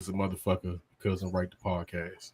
It's a motherfucker cousin write the podcast.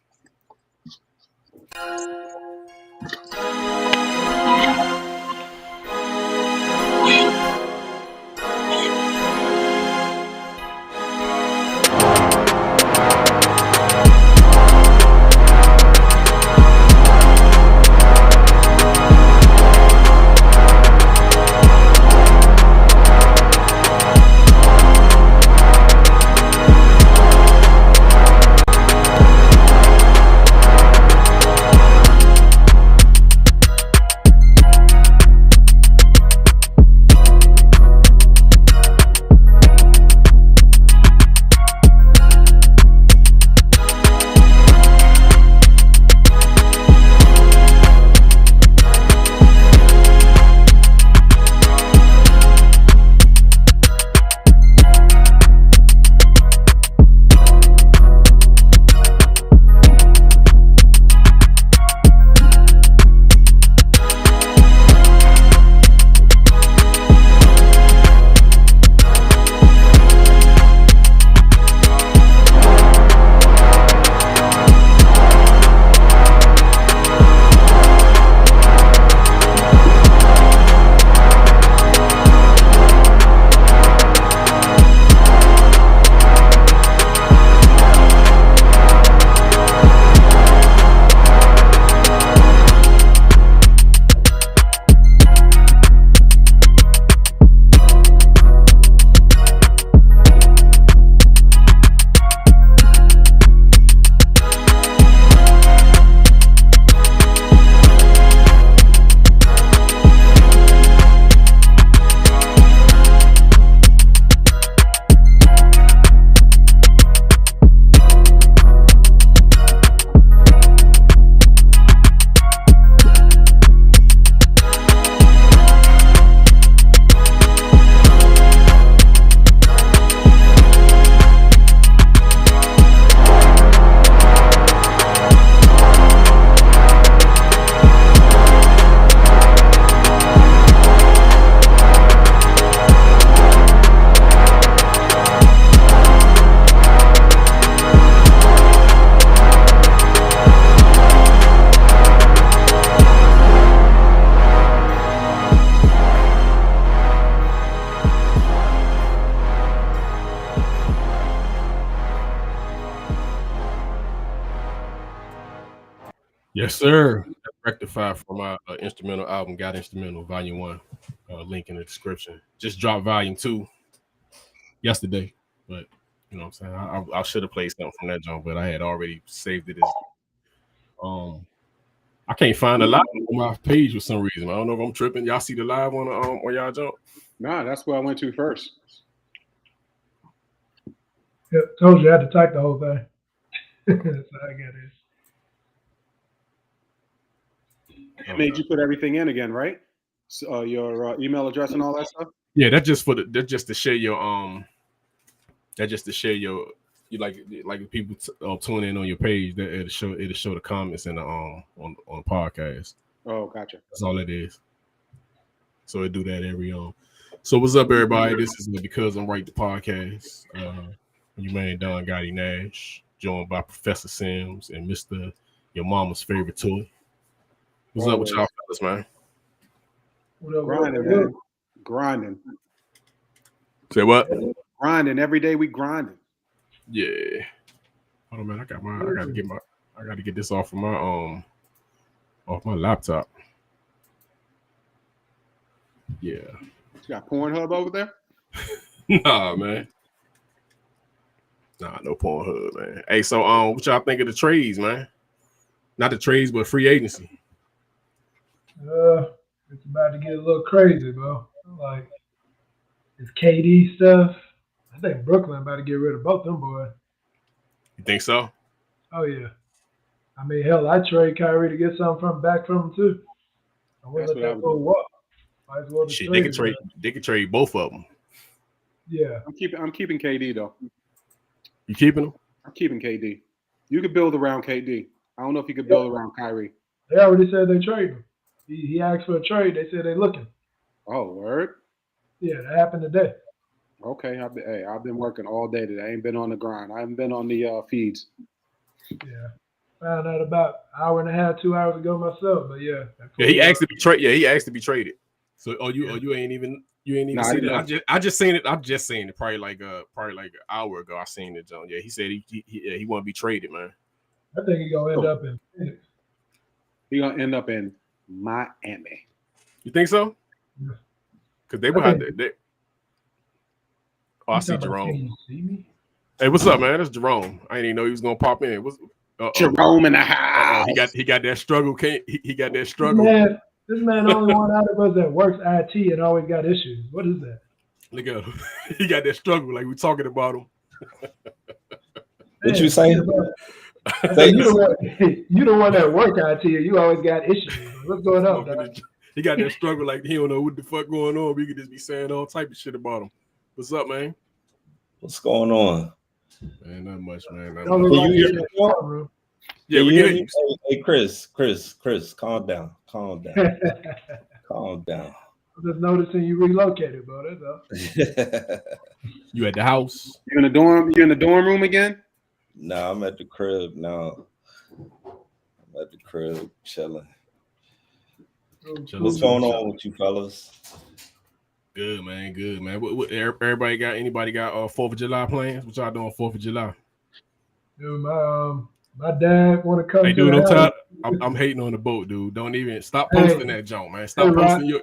Yes, sir. Rectified from my instrumental album, Got Instrumental, Volume 1. Link in the description. Just dropped Volume 2 yesterday. But, you know what I'm saying? I should have played something from that joint, but I had already saved it as. I can't find the live on my page for some reason. I don't know if I'm tripping. Y'all see the live on y'all jump? Nah, that's where I went to first. Yeah, told you I had to type the whole thing. That's how I got it. It made you put everything in again, right? So, your email address and all that stuff. Yeah, that's just to share your That's just to share your you like people tune in on your page. That it'll show the comments in the on the podcast. Oh, gotcha. That's all it is. So it do that every So what's up, everybody? This is Because I'm Right the podcast. You man Don Gotti Nash, joined by Professor Sims and Mr. Your Mama's Favorite Toy. What's up with y'all fellas, man? Grinding, man. Grinding. Say what? Grinding every day. We grinding. Yeah. Hold on, man. I gotta get this off of my off my laptop. Yeah. You got Pornhub over there? Nah, man. Nah, no Pornhub, man. Hey, so what y'all think of the trades, man? Not the trades, but free agency. It's about to get a little crazy, bro. Like this KD stuff. I think Brooklyn about to get rid of both them boys. You think so? Oh yeah. I mean, hell, I trade Kyrie to get something back from him too. I wouldn't let that go walk. Might as well shit, they could trade both of them. Yeah. I'm keeping KD though. You keeping him? I'm keeping KD. You could build around KD. I don't know if you could build around Kyrie. They already said they trade him. He asked for a trade. They said they're looking. Oh, word? Yeah, that happened today. Okay, I've been working all day today. I ain't been on the grind. I haven't been on the feeds. Yeah. Found out about an hour and a half, 2 hours ago myself. But yeah. Yeah, he asked to be traded. Yeah, he asked to be traded. So you ain't even seen it. I just seen it. Probably like an hour ago. I seen it, John. Yeah, he said he want to be traded, man. I think he's gonna end up in Phoenix. He's gonna end up in Miami. You think so? Yeah. Because they will have to. I see Jerome. Can you see me? Hey, what's up, man? That's Jerome. I didn't even know he was gonna pop in. Jerome in the house. He got that struggle. He got that struggle. This man only one out of us that works IT and always got issues. What is that? Look at him. He got that struggle. Like we talking about him. What you saying? You the one that work IT and you always got issues. What's going on, dog? He got that struggle. Like he don't know what the fuck going on. We could just be saying all type of shit about him. What's up, man? What's going on? Man, not much, man. Can you hear me? Yeah, we hear you. Hey, Chris, calm down. Calm down. I'm just noticing you relocated, bro. That's all. You at the house? You in the dorm? You in the dorm room again? No, I'm at the crib now. I'm at the crib chilling. What's going on with you fellas? Good, man. Good, man. What everybody got? Anybody got 4th of July plans? What y'all doing 4th of July? Dude, my dad want to come. Hey, dude, I'm hating on the boat, dude. Don't even stop posting that junk, man. Stop posting your.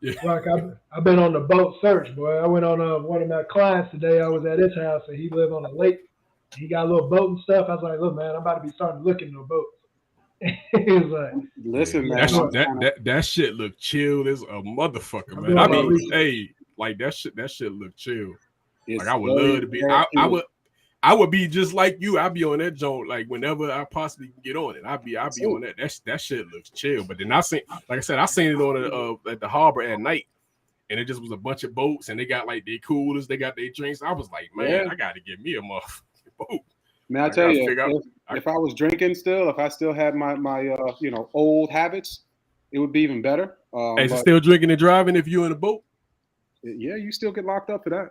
Yeah. Rock, I've been on the boat search, boy. I went on one of my clients today. I was at his house, and he lived on a lake. He got a little boat and stuff. I was like, look, man, I'm about to be starting looking at boats. He was like, listen, man. That shit look chill as a motherfucker, man. I mean, hey, like that shit look chill. Like I would love to be. I would be just like you. I'd be on that joint like whenever I possibly can get on it. I'd be on that. That shit looks chill. But then I seen it on at the harbor at night, and it just was a bunch of boats, and they got like their coolers, they got their drinks. I was like, man, I got to get me a motherfucking boat. Man, I tell you, if I was drinking still, if I still had my old habits, it would be even better. Is it still drinking and driving if you're in a boat? Yeah, you still get locked up for that.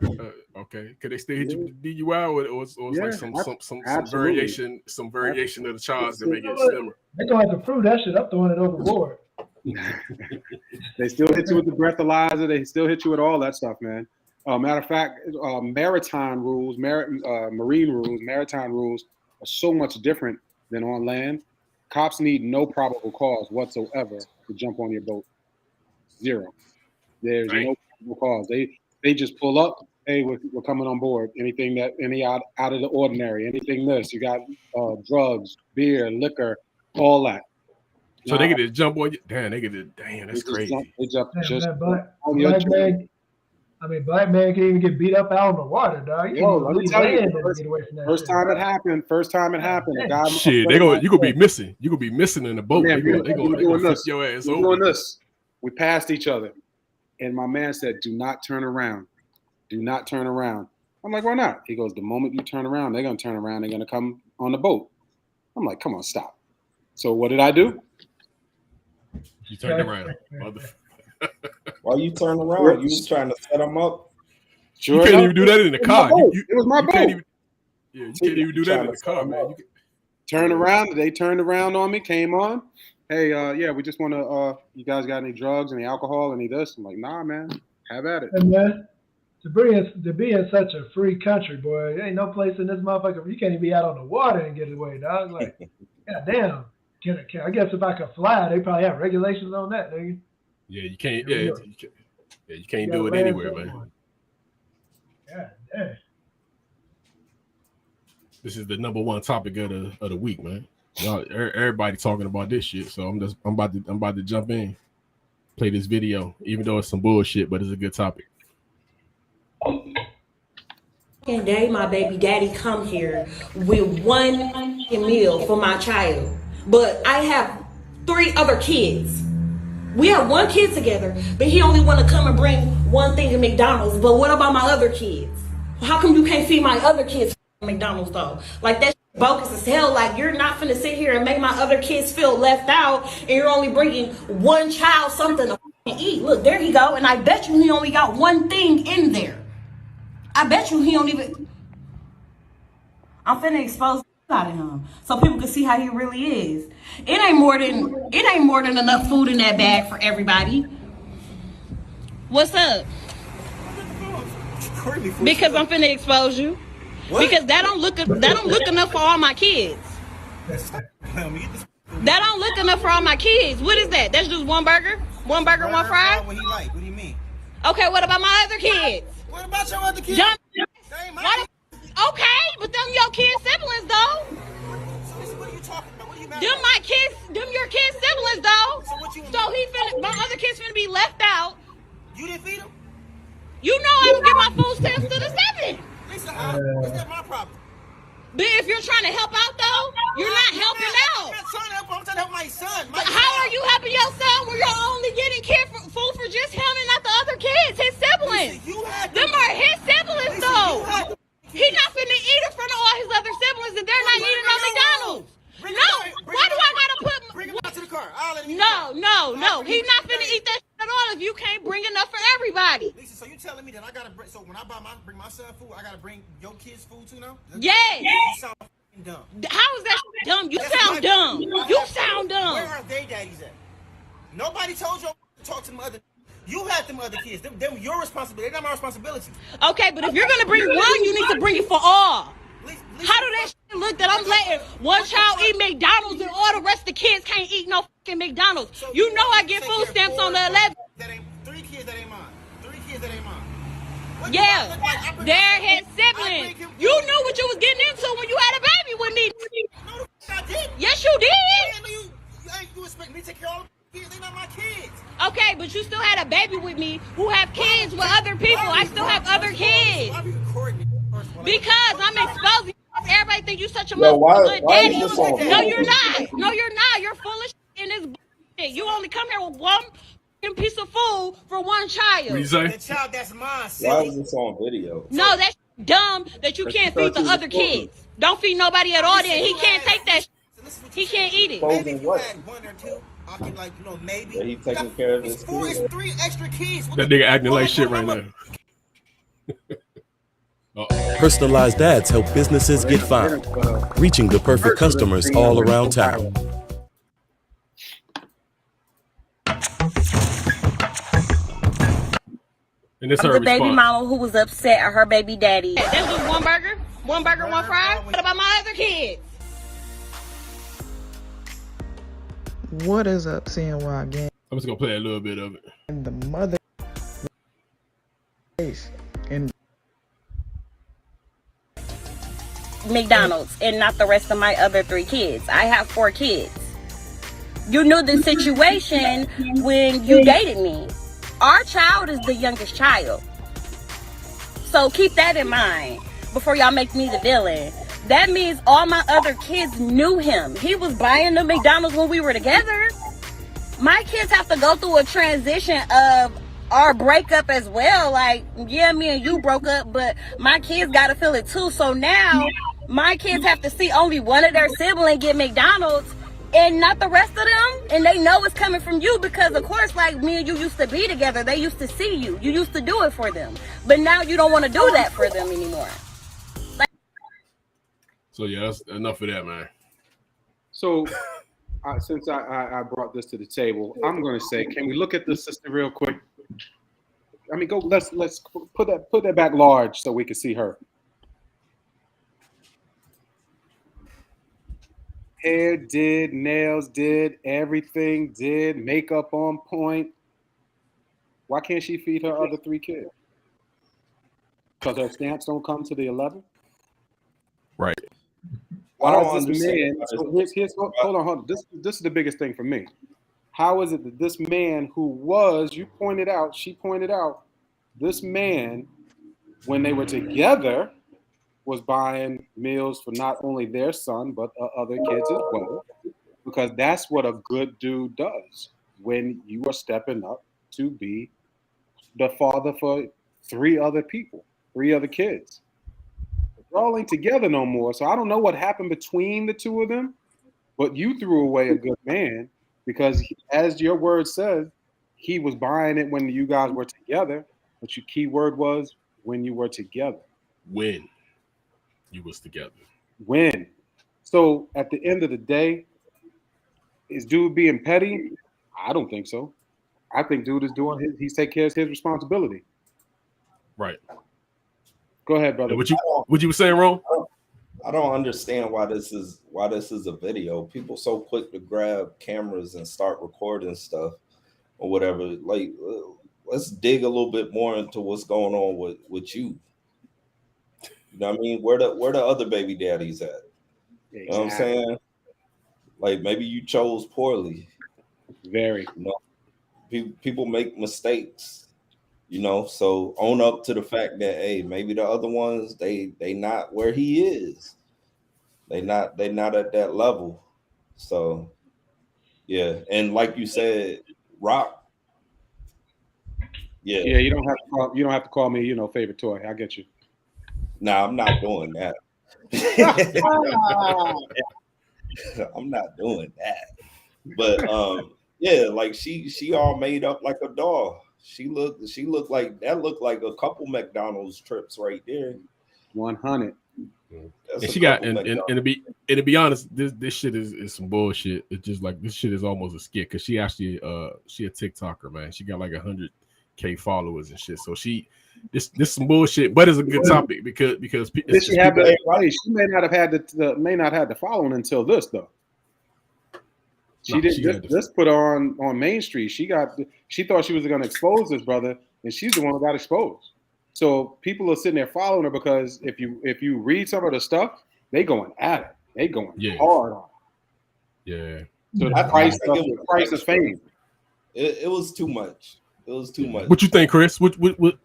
Okay. Could they still hit you with the DUI or it's like some variation of the charge to make it slimmer? They gonna have to prove that shit. I'm throwing it overboard. They still hit you with the breathalyzer. They still hit you with all that stuff, man. Matter of fact, maritime rules are so much different than on land. Cops need no probable cause whatsoever to jump on your boat. Zero. There's no probable cause. They just pull up. Hey, we're coming on board. Anything out of the ordinary. Anything this. You got drugs, beer, liquor, all that. So they get to jump on you. Damn, that's crazy. They jump just on your man. I mean, black man can even get beat up out on the water, dog. Let me tell you, first time it happened. A guy, shit, you gonna be missing. You gonna be missing in the boat. They gonna flip your ass over. Doing this. We passed each other, and my man said, "Do not turn around. Do not turn around." I'm like, "Why not?" He goes, "The moment you turn around, they're gonna turn around. They're gonna come on the boat." I'm like, "Come on, stop." So what did I do? You turned around, Why you turn around? You was trying to set them up. Sure, you can't even do that in the car. It was my boat. You can't even do that in the car, man. Turn around. They turned around on me. Came on. Hey, we just want to. You guys got any drugs, any alcohol, any this? I'm like, nah, man. Have at it. Hey, man, to be in such a free country, boy, there ain't no place in this motherfucker. You can't even be out on the water and get away, dog. Like, goddamn. I guess if I could fly, they probably have regulations on that, nigga. Yeah, you can't. Yeah, you can't do it anywhere, man. God damn. This is the #1 topic of the week, man. Everybody talking about this shit, so I'm about to jump in, play this video, even though it's some bullshit, but it's a good topic. And day my baby daddy come here with one meal for my child, but I have 3 other kids. We have 1 kid together, but he only want to come and bring one thing to McDonald's. But what about my other kids? How come you can't feed my other kids McDonald's though? Like that's bogus as hell. Like you're not finna sit here and make my other kids feel left out, and you're only bringing one child something to eat. Look, there he go, and I bet you he only got one thing in there. I bet you he don't even. I'm finna expose out of him so people can see how he really is. It ain't more than enough food in that bag for everybody. What's up? Because I'm finna expose you. What? Because that don't look enough for all my kids. That don't look enough for all my kids. What is that? That's just one burger? One burger, one fry? What he like? What do you mean? Okay, what about my other kids? What about your other kids? Okay, but them your kids' siblings though. What are you talking about? What are you mad Them my kids, them your kids' siblings though. So my other kids finna be left out. You didn't feed them? You know I don't get my food stamps to the 7. Lisa, is that my problem? But if you're trying to help out though, you're not helping out. I'm trying to help my son. But how are you helping your son when you're only getting food for just him and not the other kids, his siblings? Them are his siblings though. He's not finna eat in front of all his other siblings and they're not eating on McDonald's. No, why do I gotta put? Bring him out to the car. No. He's not finna eat that shit at all if you can't bring enough for everybody. Lisa, so you telling me that I gotta bring? So when I bring my son food, I gotta bring your kids food too now? Yes. You sound dumb. How is that dumb? You sound dumb. You sound dumb. Where are they daddies at? Nobody told you to talk to them other. You had them other kids. Them your responsibility. They're not my responsibility. Okay, but if you're gonna bring one, you need to bring it for all. How do that shit look that I'm letting one child eat McDonald's and all the rest of the kids can't eat no fucking McDonald's? So you know I get food stamps on the 11th. That ain't 3 kids that ain't mine. 3 kids that ain't mine. Yeah, they're his siblings. You knew what you was getting into when you had a baby with me. No, I didn't. Yes, you did. You expect me to take care of all the kids? They're not my kids. Okay, but you still had a baby with me who have kids with other people. I still have other kids. Why are you recording me? Because I'm exposing you. Everybody think you such a Yo, good daddy. is this on No, you're not. No, you're not. You're full of shit in this bullshit. You only come here with one piece of food for one child. What you say? The child that's mine. Why is this on video? No, that's dumb that you can't feed the other kids. Don't feed nobody at all then. He can't take that shit. He can't eat it. Maybe if you had 1 or 2, I can maybe. Yeah, he taking care of his kids. It's 3 extra kids. That nigga acting like shit right now. Personalized ads help businesses get found, reaching the perfect customers all around town. And this I'm her the baby response. mama who was upset at her baby daddy. That's just one burger, one fry. What about my other kids? What is up, CNY again? I'm just gonna play a little bit of it. And the mother and McDonald's and not the rest of my other 3 kids. I have 4 kids. You knew the situation when you dated me. Our child is the youngest child. So keep that in mind before y'all make me the villain. That means all my other kids knew him. He was buying the McDonald's when we were together. My kids have to go through a transition of our breakup as well. Like, yeah, me and you broke up, but my kids got to feel it too. So now my kids have to see only one of their siblings get McDonald's and not the rest of them. And they know it's coming from you because, of course, like me and you used to be together. They used to see you. You used to do it for them. But now you don't want to do that for them anymore. So yeah, that's enough of that, man. So, since I brought this to the table, I'm going to say, can we look at this sister real quick? I mean, go. Let's put that back large so we can see her. Hair did, nails did, everything did, makeup on point. Why can't she feed her other 3 kids? Because her stamps don't come to the 11th? Right. Why is this man? So hold on. This is the biggest thing for me. How is it that this man who was, she pointed out, this man, when they were together, was buying meals for not only their son, but other kids as well. Because that's what a good dude does when you are stepping up to be the father for 3 other people, 3 other kids. Y'all ain't together no more. So I don't know what happened between the 2 of them, but you threw away a good man because, as your word says, he was buying it when you guys were together. But your key word was when you were together. When you was together. When. So at the end of the day, is dude being petty? I don't think so. I think dude is doing he's taking care of his responsibility. Right. Go ahead, brother. What you were saying, Ron? I don't understand why this is a video. People so quick to grab cameras and start recording stuff or whatever. Like, let's dig a little bit more into what's going on with you. You know what I mean? Where the other baby daddies at? Exactly. You know what I'm saying? Like, maybe you chose poorly. Very. You know, people make mistakes. You know, so own up to the fact that, hey, maybe the other ones they not where he is. They not at that level. So yeah, and like you said, Rock. Yeah, you don't have to call me, favorite toy. I get you. Nah, I'm not doing that. I'm not doing that. But yeah, like she all made up like a doll. She looked like a couple McDonald's trips right there. 100. And she got and to be honest, this shit is some bullshit. It's just like this shit is almost a skit because she actually she a TikToker, man. She got like 100K followers and shit. So this some bullshit, but it's a good topic because it's she have she may not have had the following until this though. She didn't just put on Main Street. She thought she was going to expose this brother, and she's the one who got exposed. So people are sitting there following her because if you read some of the stuff, they going at it. They going hard on it. Yeah. So the price of fame. It was too much. It was too much. What you think, Chris? What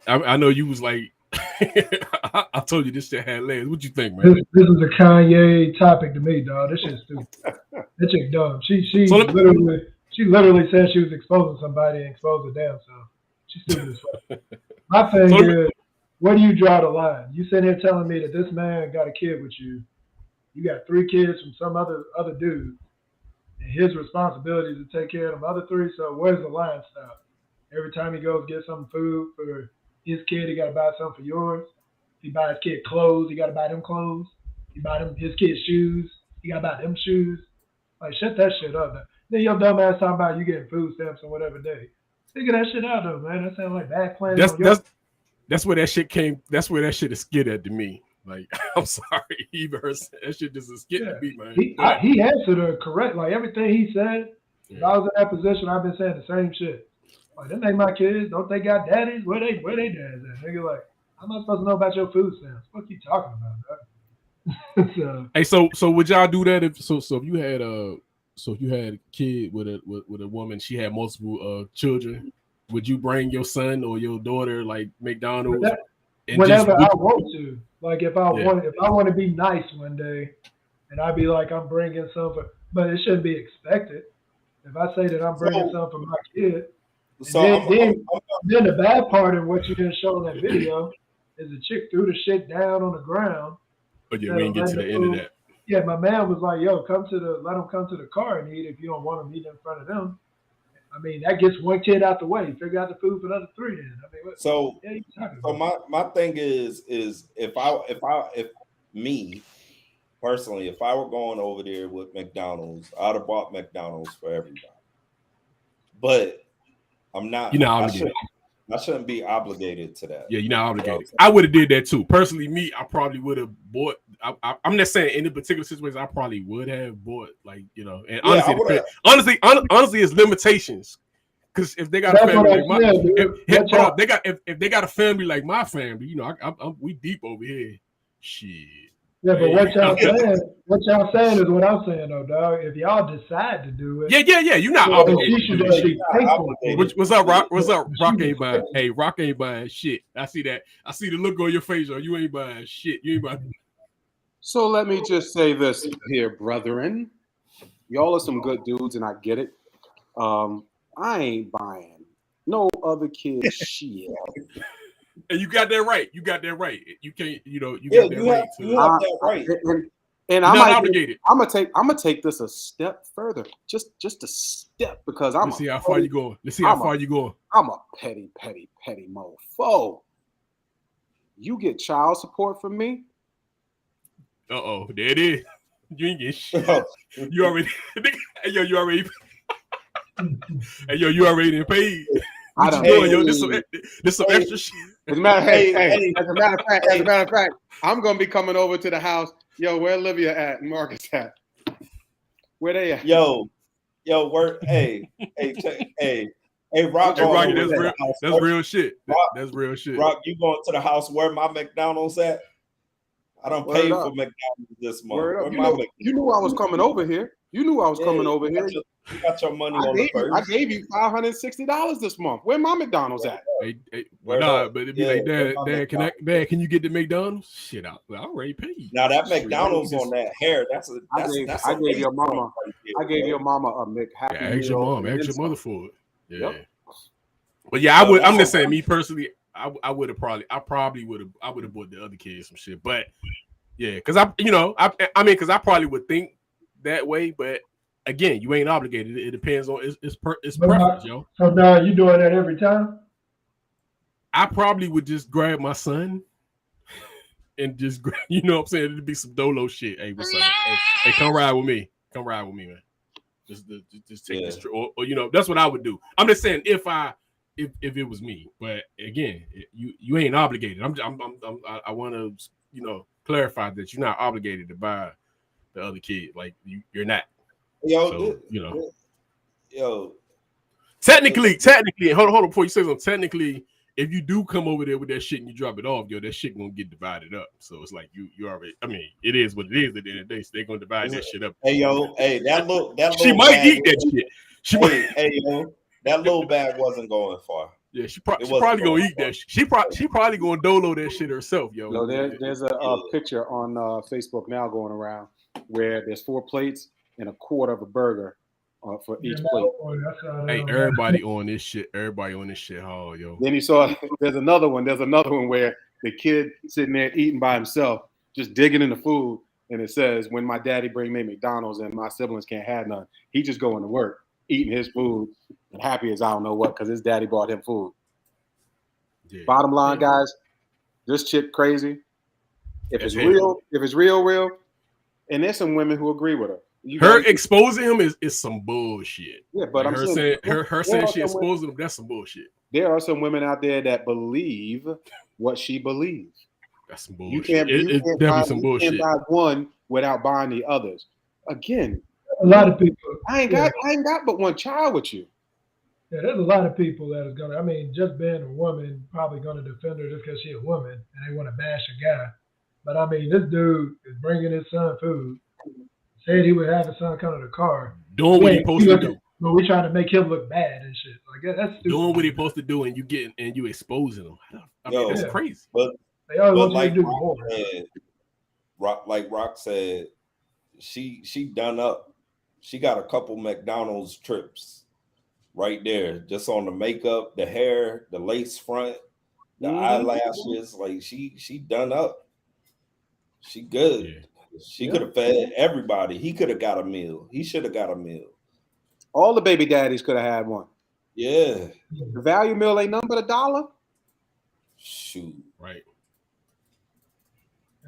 I know you was like I told you this shit had legs. What you think, man? This is a Kanye topic to me, dog. This shit's stupid. That chick dumb. She literally said she was exposing somebody and exposed a damn self. She's stupid as fuck. My thing is, where do you draw the line? You sitting here telling me that this man got a kid with you. You got 3 kids from some other dude, and his responsibility is to take care of them other 3. So where's the line stop? Every time he goes get some food for his kid, he got to buy something for yours. If he buy his kid clothes, he got to buy them clothes. He buy his kid shoes, he got to buy them shoes. Like, shut that shit up. Then your dumb ass talking about you getting food stamps on whatever day. Figure that shit out though, man. That sounds like bad planning. That's where that shit came. That's where that shit is skid at to me. Like, I'm sorry, even her that shit just is skid to me, man. He answered her correct. Like everything he said. If I was in that position, I've been saying the same shit. Like, them ain't my kids. Don't they got daddies? Where they dads at? Nigga, like, how am I supposed to know about your food stamps? What you talking about, bro? Hey, so would y'all do that if you had a kid with a woman, she had multiple children, would you bring your son or your daughter like McDonald's? Whenever I want to. Like if I want to be nice one day, and I'd be like, I'm bringing something, but it shouldn't be expected. If I say that I'm bringing something for my kid, then the bad part of what you didn't show in that video is the chick threw the shit down on the ground. But yeah, we didn't get to the end of that. Yeah, my man was like, "Yo, let them come to the car and eat if you don't want them eating in front of them." I mean, that gets one kid out the way. Figure out the food for the other 3. Then I mean, so my thing is if me personally, if I were going over there with McDonald's, I'd have bought McDonald's for everybody. But I'm not. You're not obligated. I shouldn't be obligated to that. Yeah, you're not obligated. I would have did that too. Personally, me, I probably would have bought. I'm not saying in a particular situation, I probably would have bought, like, you know. And honestly, it's limitations. Because if they got a family like if they got a family like my family, you know, we deep over here. Shit. Yeah, but what y'all saying is what I'm saying though, dog. If y'all decide to do it, yeah, you're not obligated. What's up, Rock? What's up? Rock ain't buying. Hey, Rock ain't buying shit. I see that. I see the look on your face. You ain't buying shit. You ain't buying. So let me just say this here, brethren. Y'all are some good dudes, and I get it. I ain't buying no other kid's shit. And you got that right. You got that right. You can't, you know, you got that right. You have that right. And I'm not obligated. I'm gonna take this a step further. Just a step, because Let's see how far you going. I'm a petty mofo. you get child support from me. Uh-oh, there it is. You ain't get shit. You already, hey, yo, you already, hey, yo, you already done paid. What you doing, yo? This some extra shit. As a matter of fact, I'm gonna be coming over to the house. Yo, where Olivia at and Marcus at? Where they at? Yo, where? Hey, Rock. Hey, Rocky, that's real shit. That's real shit. Rock, you going to the house where my McDonald's at? I don't pay for McDonald's this month. You knew I was coming over here. You knew I was coming over here. You got your money on the first. I gave you $560 this month. Where my McDonald's at? But it'd be like, Dad, can you get the McDonald's? Shit, I already paid. Now that McDonald's on that hair, I gave your mama a McHappy Ask your mom, ask your mother for it. Yeah. Yep. But yeah, I'm just saying, me personally, I would have probably would have bought the other kids some shit. But yeah, because I probably would think that way, but again, you ain't obligated. It depends on it's preference, yo. So now you doing that every time? I probably would just grab my son and just you know what I'm saying, it'd be some dolo shit. Hey, what's up? Hey, come ride with me. Come ride with me, man. Just take this trip. Or you know, that's what I would do. I'm just saying if it was me. But again, you ain't obligated. I want to, you know, clarify that you're not obligated to buy the other kid. Like you're not. Technically, hold on before you say something. Technically, if you do come over there with that shit and you drop it off, that shit gonna get divided up. So it's like you already. I mean, it is what it is at the end of the day. So they're gonna divide that shit up. That she might eat that shit. That little bag wasn't going far. Yeah, she probably gonna eat that shit. She probably gonna dolo that shit herself, yo. No, there's a picture on Facebook now going around where there's 4 plates and a quarter of a burger for each plate. Hey, everybody on this shit. Oh, yo. Then you saw there's another one where the kid sitting there eating by himself, just digging in the food, and it says, "When my daddy bring me McDonald's and my siblings can't have none, he just going to work, eating his food, and happy as I don't know what because his daddy bought him food." Yeah. Bottom line, guys, this chick crazy. If it's real, and there's some women who agree with her. Her exposing him is some bullshit. Yeah, but like I'm saying her saying she exposed him, that's some bullshit. There are some women out there that believe what she believes. That's some bullshit. It's definitely some bullshit. You can't buy one without buying the others. Again, a lot of people. I ain't got but one child with you. Yeah, there's a lot of people that is gonna. I mean, just being a woman probably gonna defend her just because she's a woman and they want to bash a guy. But I mean, this dude is bringing his son food. Said he would have his son come to the car. Doing what he's supposed to do. But we trying to make him look bad and shit. Like that's stupid. Doing what he's supposed to do, and you exposing him. I mean, that's crazy. But they always want like you to do more. Like Rock said, she done up. She got a couple McDonald's trips right there, just on the makeup, the hair, the lace front, the eyelashes. Like she done up. She good. Yeah. She could have fed everybody. He could have got a meal. He should have got a meal. All the baby daddies could have had one. Yeah. The value meal ain't nothing but $1. Shoot. Right.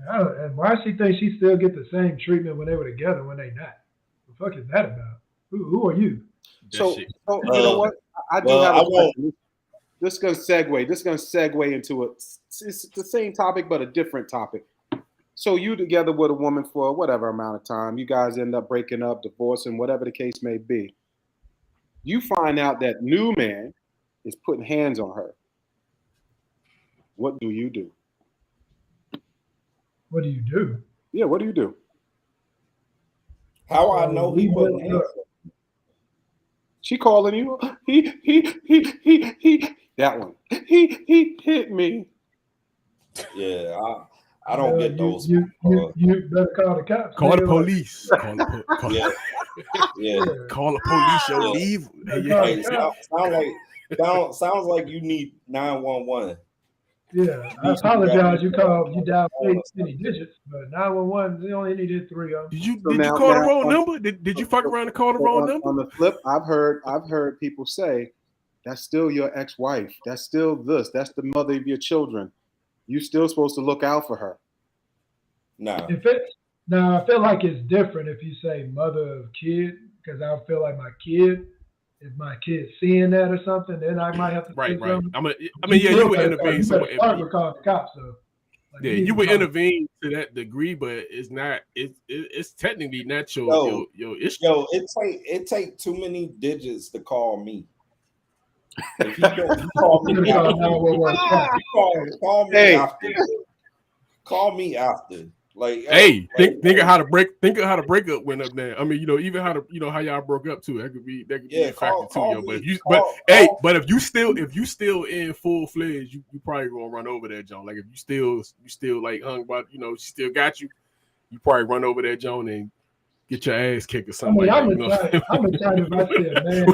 And why she think she still get the same treatment when they were together when they not? The fuck is that about? Who are you? So you know what? I do have a question. This is gonna segue into it's the same topic but a different topic. So you together with a woman for whatever amount of time, you guys end up breaking up, divorcing, whatever the case may be. You find out that new man is putting hands on her. What do you do? What do you do? Yeah, what do you do? How I know he put hands on her? She calling you. He. That one. He hit me. Yeah, I don't get those. You better call the cops. Call the police. Call the police. Yo, leave. Sounds like you need 911. Yeah, I apologize. You dialed 80 digits, but 911 you only needed 3 of them. Did you call the wrong number? Did you fuck around and call the wrong number? On the flip, I've heard people say that's still your ex-wife. That's still this. That's the mother of your children. you still supposed to look out for her. No. I feel like it's different if you say mother of kid, because I feel like if my kid seeing that or something, then I might have to say something. You would intervene. You better start with calling the cops, though. Like, yeah, you would intervene to that degree, but it's not. It's technically not your issue. Yo, it take too many digits to call me. If you call me after. Call me after. Like, hey, think of how to break up went up there. I mean, even how how y'all broke up too. That could be a factor too, yo. But if you still in full fledged, you probably gonna run over that John. Like if you still like hung about, she still got you. You probably run over that John and get your ass kicked or something. I'm excited if I see a man.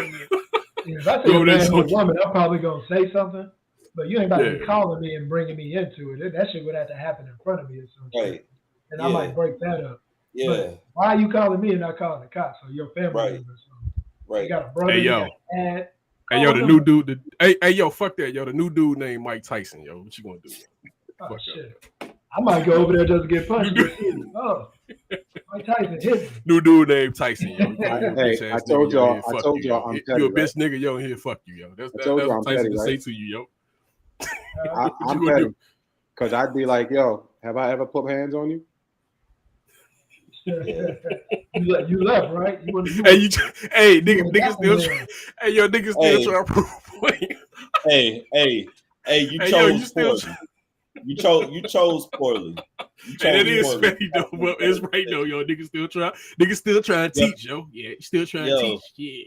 If I see a man or a woman, I'm probably gonna say something. But you ain't about to be calling me and bringing me into it. That shit would have to happen in front of me or something. Right. And I might break that up. Yeah. But why are you calling me and not calling the cops or your family member or something? Right. You got a brother, you got a dad. Hey, yo, the new dude. Hey, yo, fuck that, yo. The new dude named Mike Tyson, yo. What you gonna do? Oh, shit. I might go over there just to get punched. Mike Tyson hit me. New dude named Tyson, yo. Hey, I told y'all, I'm petty, you a bitch nigga, yo, here, fuck you, yo. That's what Tyson to say to you, yo. I'm petty. Because I'd be like, yo, have I ever put hands on you? You left, right? Niggas still trying to prove a point. Hey, you chose poorly. You chose poorly. It is petty though, but it's right though, yo. Niggas still trying to teach, yo. Yeah, still trying to teach.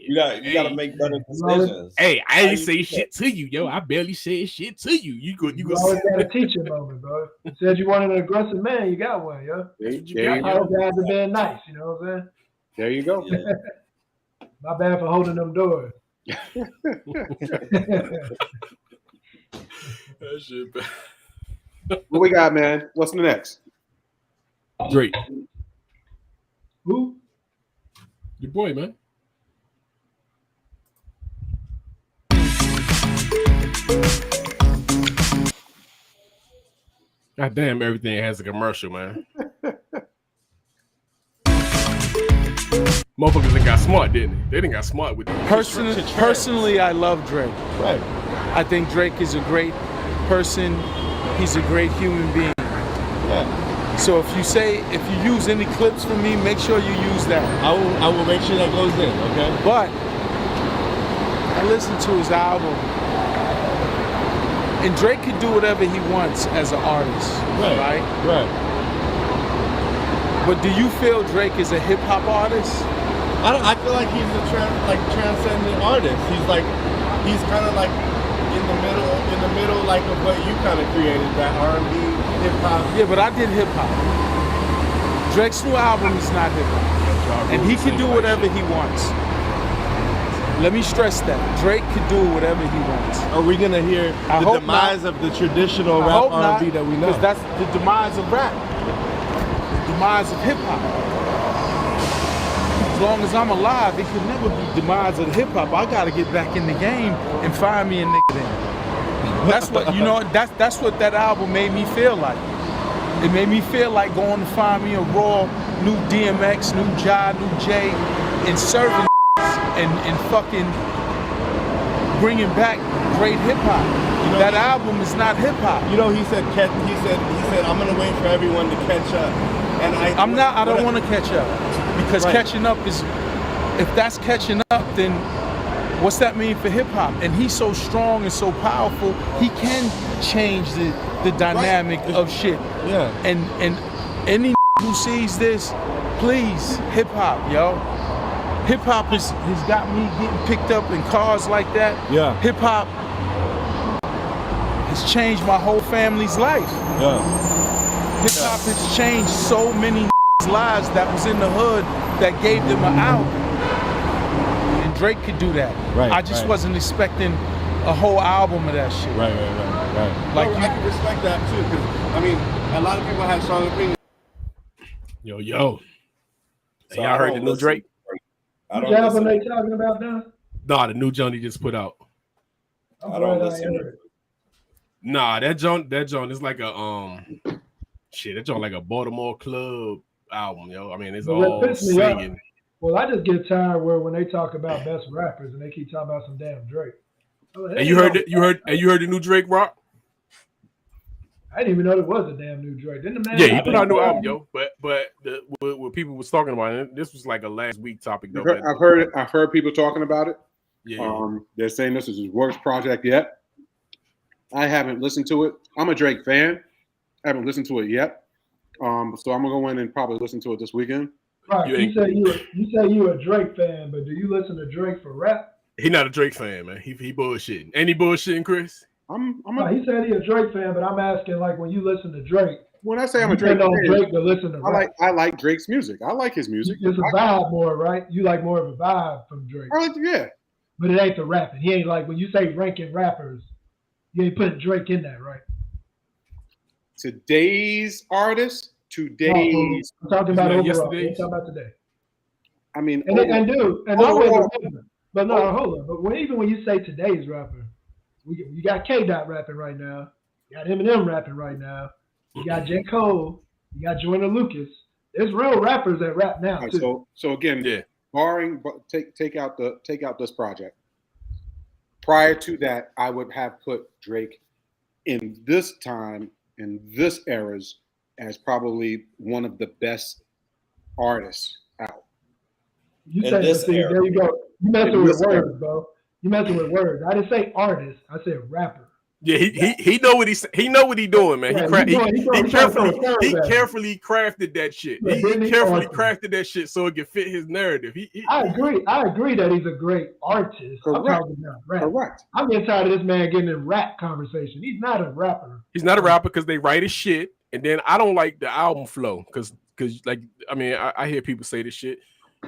Yeah, you gotta make better decisions. Hey, I ain't say shit to you, yo. I barely said shit to you. You always got a teaching moment, bro. You said you wanted an aggressive man, you got one, yo. There you go. Guys are being nice, you know what I'm saying? There you go. Yeah. My bad for holding them doors. That shit bad. What we got, man? What's the next? Drake. Who? Your boy, man. God damn, everything has a commercial, man. Motherfuckers done got smart, didn't they? They done got smart with it. Personally, I love Drake. Right. I think Drake is a great person. He's a great human being. Yeah. So if you use any clips from me, make sure you use that. I will make sure that goes in, okay? But I listened to his album, and Drake can do whatever he wants as an artist, right? But do you feel Drake is a hip hop artist? I feel like he's a transcendent artist. He's kind of like in the middle, like of what you kind of created, that R&B, hip hop. Yeah, but I did hip hop. Drake's new album is not hip hop, and he can do whatever he wants. Let me stress that Drake can do whatever he wants. Are we gonna hear the demise of the traditional rap R&B that we know? Because that's the demise of rap, the demise of hip hop. As long as I'm alive, it could never be demise of hip hop. I gotta get back in the game and find me a nigga then. That's what That's what that album made me feel like. It made me feel like going to find me a raw, new DMX, new Jai, new Jay, and serving and fucking bringing back great hip hop. That album is not hip hop. He said I'm gonna wait for everyone to catch up. And I don't want to catch up. Because catching up is, if that's catching up, then what's that mean for hip hop? And he's so strong and so powerful, he can change the dynamic of shit. Yeah. And any who sees this, please, hip hop, yo. Hip hop has got me getting picked up in cars like that. Yeah. Hip hop has changed my whole family's life. Yeah. Hip hop has changed so many lives that was in the hood that gave them an out. And Drake could do that. Right. I just wasn't expecting a whole album of that shit. Right. Like I can respect that too, because a lot of people have strong opinions. Yo. So y'all heard the new Drake? What album they talking about now? Nah, the new Johnny just put out. Nah, that joint is like a shit. That joint like a Baltimore club album, yo. I mean, it's But what all pissed me off, singing. well, I just get tired where when they talk about best rappers and they keep talking about some damn Drake. I'm like, And you heard the new Drake rock? I didn't even know there was a damn new Drake. Didn't the man? Yeah, he put out a new album, yo. But what people was talking about, and this was like a last week topic though. I've heard people talking about it. Yeah. They're saying this is his worst project yet. I haven't listened to it. I'm a Drake fan. I haven't listened to it yet. So I'm gonna go in and probably listen to it this weekend. Right. You say you a Drake fan, but do you listen to Drake for rap? He not a Drake fan, man. He bullshitting. Ain't he bullshitting, Chris? He said he a Drake fan, but I'm asking like when you listen to Drake. When I say I'm a Drake fan, Drake to listen to rap. I like Drake's music. I like his music. It's a vibe more, right? You like more of a vibe from Drake. Yeah. But it ain't the rapping. He ain't like when you say ranking rappers, you ain't putting Drake in that, right? Today's artist, I'm talking about overall. Yesterday. I'm talking about today. I mean, hold on. But even when you say today's rapper, you got K. Dot rapping right now. You got Eminem rapping right now. You got J. Cole. You got Joyner Lucas. There's real rappers that rap now too. So again, barring take out this project. Prior to that, I would have put Drake in this time in this eras as probably one of the best artists out. You said there you go. You messing with words, bro. You messing with words. I didn't say artist. I said rapper. Yeah, he know what he know what he doing, man. He carefully crafted that shit. He carefully crafted that shit so it could fit his narrative. I agree that he's a great artist. Correct. I'm talking about rap. Correct. I'm getting tired of this man getting in rap conversation. He's not a rapper. He's not a rapper because they write his shit, and then I don't like the album flow because like I mean I hear people say this shit,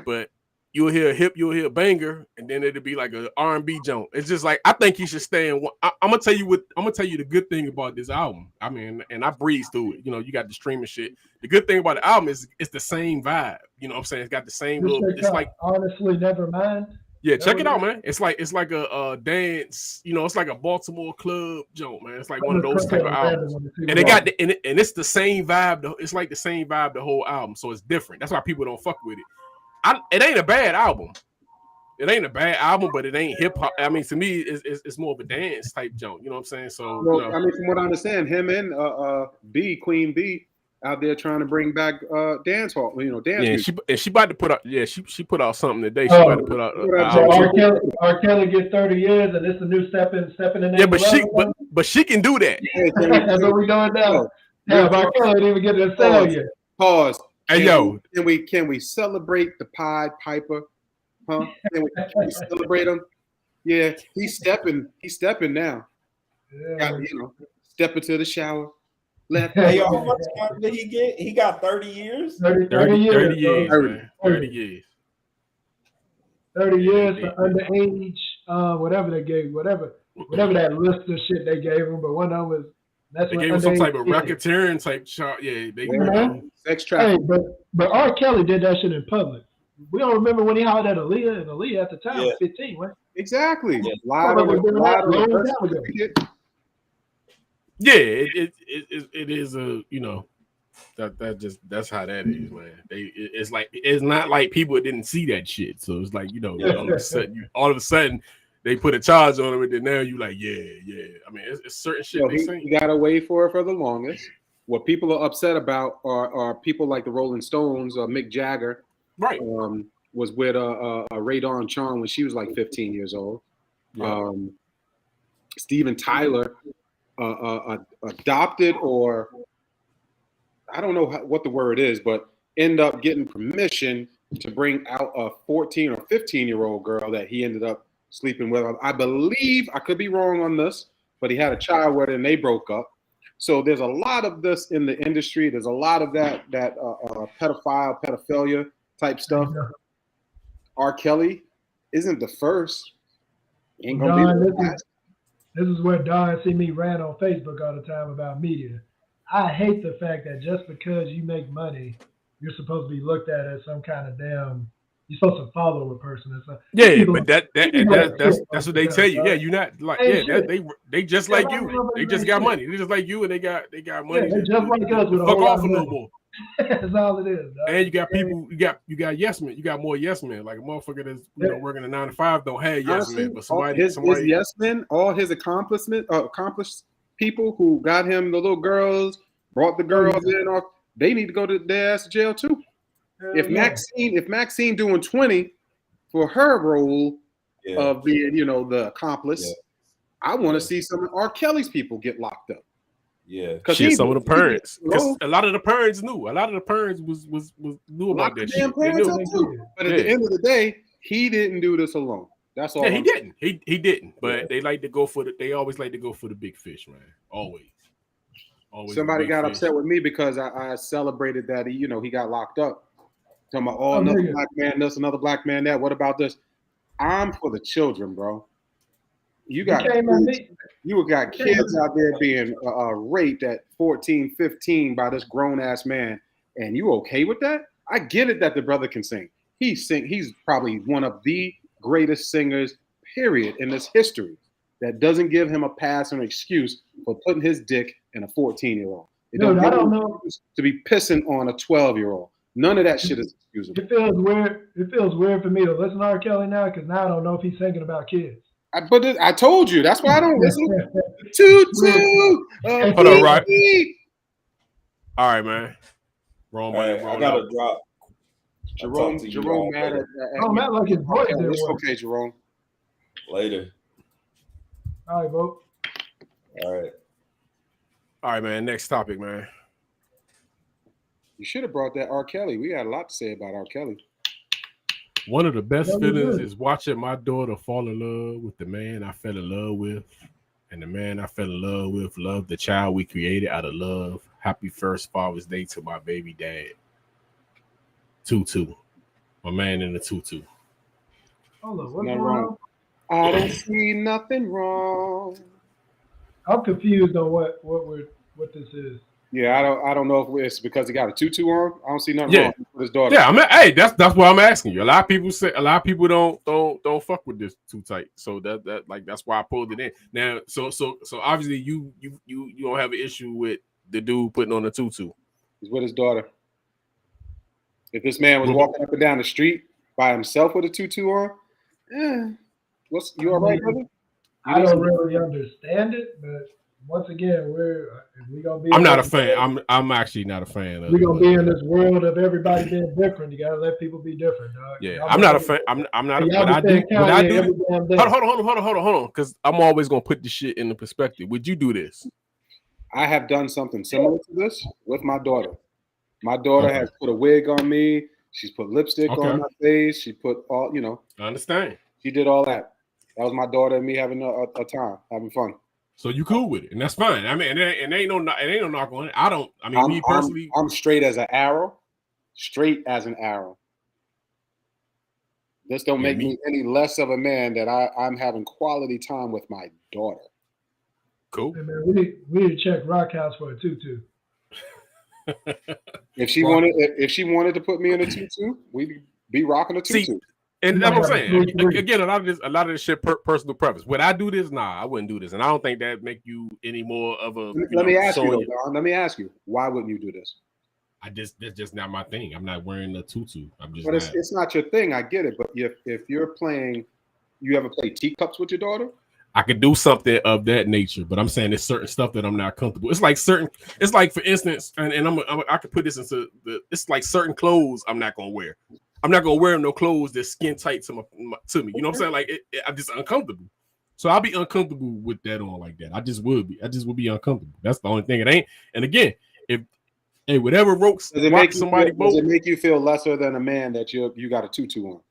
but you'll hear a hip, you'll hear a banger, and then it'll be like a R&B joint. It's just like I think he should stay in one. I'm gonna tell you the good thing about this album. I mean, and I breeze through it. You know, you got the streaming shit. The good thing about the album is it's the same vibe. You know what I'm saying? It's got the same little. It's like honestly, never mind. Yeah, check it out, man. It's like a dance. You know, it's like a Baltimore club joint, man. It's like one of those type of albums, and they got and it's the same vibe. It's like the same vibe the whole album, so it's different. That's why people don't fuck with it. It ain't a bad album. It ain't a bad album, but it ain't hip hop. I mean, to me, it's more of a dance type joint. You know what I'm saying? So, well, I mean, from what I understand, him and Queen B, out there trying to bring back dance hall. You know, dance. Yeah, she about to put out. Yeah, she put out something today. She about to put out. R. Kelly get 30 years, and it's a new step in the. Yeah, but she can do that. That's what we doing now. Yeah, R. Kelly didn't even get to sell yet. Pause. Hey, can we celebrate the Pied Piper? Huh? Can we celebrate him? Yeah, he's stepping now. Yeah. Step into the shower. Hey, how much time did he get? He got 30 years? 30 years. 30 years. 30 years for underage, whatever they gave, whatever that list of shit they gave him, but one of them was they gave him some type of racketeering type chart. Yeah, they sex trafficking. Hey, but R. Kelly did that shit in public. We don't remember when he hollered at Aaliyah, and Aaliyah at the time was 15, right? Exactly. Yeah, it is a that's how that is, man. It's not like people didn't see that shit. So it's like all of a sudden they put a charge on him, and then now you like, yeah. I mean, it's certain shit they say. You gotta wait for it for the longest. What people are upset about are people like the Rolling Stones, Mick Jagger, right? Was with Ray Dawn Chong when she was like 15 years old. Yeah. Steven Tyler adopted, or I don't know what the word is, but end up getting permission to bring out a 14 or 15-year-old girl that he ended up sleeping with. I believe, I could be wrong on this, but he had a child with her and they broke up. So there's a lot of this in the industry. There's a lot of that pedophilia type stuff. Yeah. R. Kelly isn't the first. Ain't gonna be the last. This is where Don see me rant on Facebook all the time about media. I hate the fact that just because you make money, you're supposed to be looked at as some kind of damn you're supposed to follow a person. And stuff. Yeah, but that's what they tell you. Yeah, you're not like they just like you. They just got money. They just like you, and they got money. Yeah, they just like us with a fuck whole off lot a of little money. more. That's all it is. Dog. And you got people, you got yes men. You got more yes men. Like a motherfucker that's working a 9 to 5 don't have yes men, but somebody his yes men, all his accomplished people who got him the little girls, brought the girls in, they need to go to their ass to jail too. If Maxine doing 20 for her role of being, the accomplice, I want to see some of R. Kelly's people get locked up. Yeah, because some of the parents, because a lot of the parents knew. A lot of the parents knew about that shit. But at the end of the day, he didn't do this alone. That's all. Yeah, he didn't. He didn't. But they like to go for they always like to go for the big fish, man. Always. Somebody got upset with me because I celebrated that he got locked up. Talking about another black man this, another black man that. What about this? I'm for the children, bro. You got kids out there being raped at 14, 15 by this grown ass man, and you okay with that? I get it that the brother can sing. He's probably one of the greatest singers, period, in this history. That doesn't give him a pass or an excuse for putting his dick in a 14-year-old. I don't know to be pissing on a 12-year-old. None of that shit is excusable. It feels weird. It feels weird for me to listen to R. Kelly now because now I don't know if he's singing about kids. But I told you that's why I don't listen. Toot. Hold on, right? All right, man. Wrong way. I gotta drop. Jerome mad at Matt like his voice. It's okay, Jerome. Later. All right, bro. All right, man. Next topic, man. You should have brought that R. Kelly. We had a lot to say about R. Kelly. One of the best feelings is watching my daughter fall in love with the man I fell in love with. And the man I fell in love with loved the child we created out of love. Happy first Father's Day to my baby dad. Tutu. My man in the tutu. Hold on, what's wrong? I don't see nothing wrong. I'm confused on what this is. Yeah, I don't know if it's because he got a tutu on. I don't see nothing wrong with his daughter. Yeah, that's why I'm asking you. A lot of people don't fuck with this too tight. So that's why I pulled it in. Now, so obviously you don't have an issue with the dude putting on a tutu. He's with his daughter. If this man was walking up and down the street by himself with a tutu on, you all right, brother? I don't really understand it, but once again, we gonna be. I'm not a fan. I'm actually not a fan of. We're gonna be in this world of everybody being different. You gotta let people be different, dog. Yeah, I'm not a fan. I'm not. But I do. Hold on. Because I'm always gonna put the shit in the perspective. Would you do this? I have done something similar to this with my daughter. My daughter has put a wig on me. She's put lipstick on my face. She put all. I understand. She did all that. That was my daughter and me having a time, having fun. So you cool with it, and that's fine. I mean, it ain't no knock on it. Me personally, I'm straight as an arrow. Straight as an arrow. This don't make me any less of a man that I'm having quality time with my daughter. Cool. Hey man, we need to check Rockhouse for a tutu. If she wanted to put me in a tutu, we'd be rocking a tutu. See, and that's what I'm saying. Again, a lot of this shit personal preference. Would I do this? Nah, I wouldn't do this, and I don't think that make you any more of a. Let me ask you, Don. Let me ask you, why wouldn't you do this? That's just not my thing. I'm not wearing a tutu. I'm just. But it's not your thing. I get it. But if you're playing, you ever play teacups with your daughter? I could do something of that nature, but I'm saying there's certain stuff that I'm not comfortable. It's like for instance, and I could put this into it's like certain clothes I'm not gonna wear. I'm not gonna wear no clothes that's skin tight to me. You know what I'm saying? Like I'm just uncomfortable. So I'll be uncomfortable with that on like that. I just would be uncomfortable. That's the only thing it ain't. And again, if whatever ropes somebody boat, does it make you feel lesser than a man that you got a tutu on?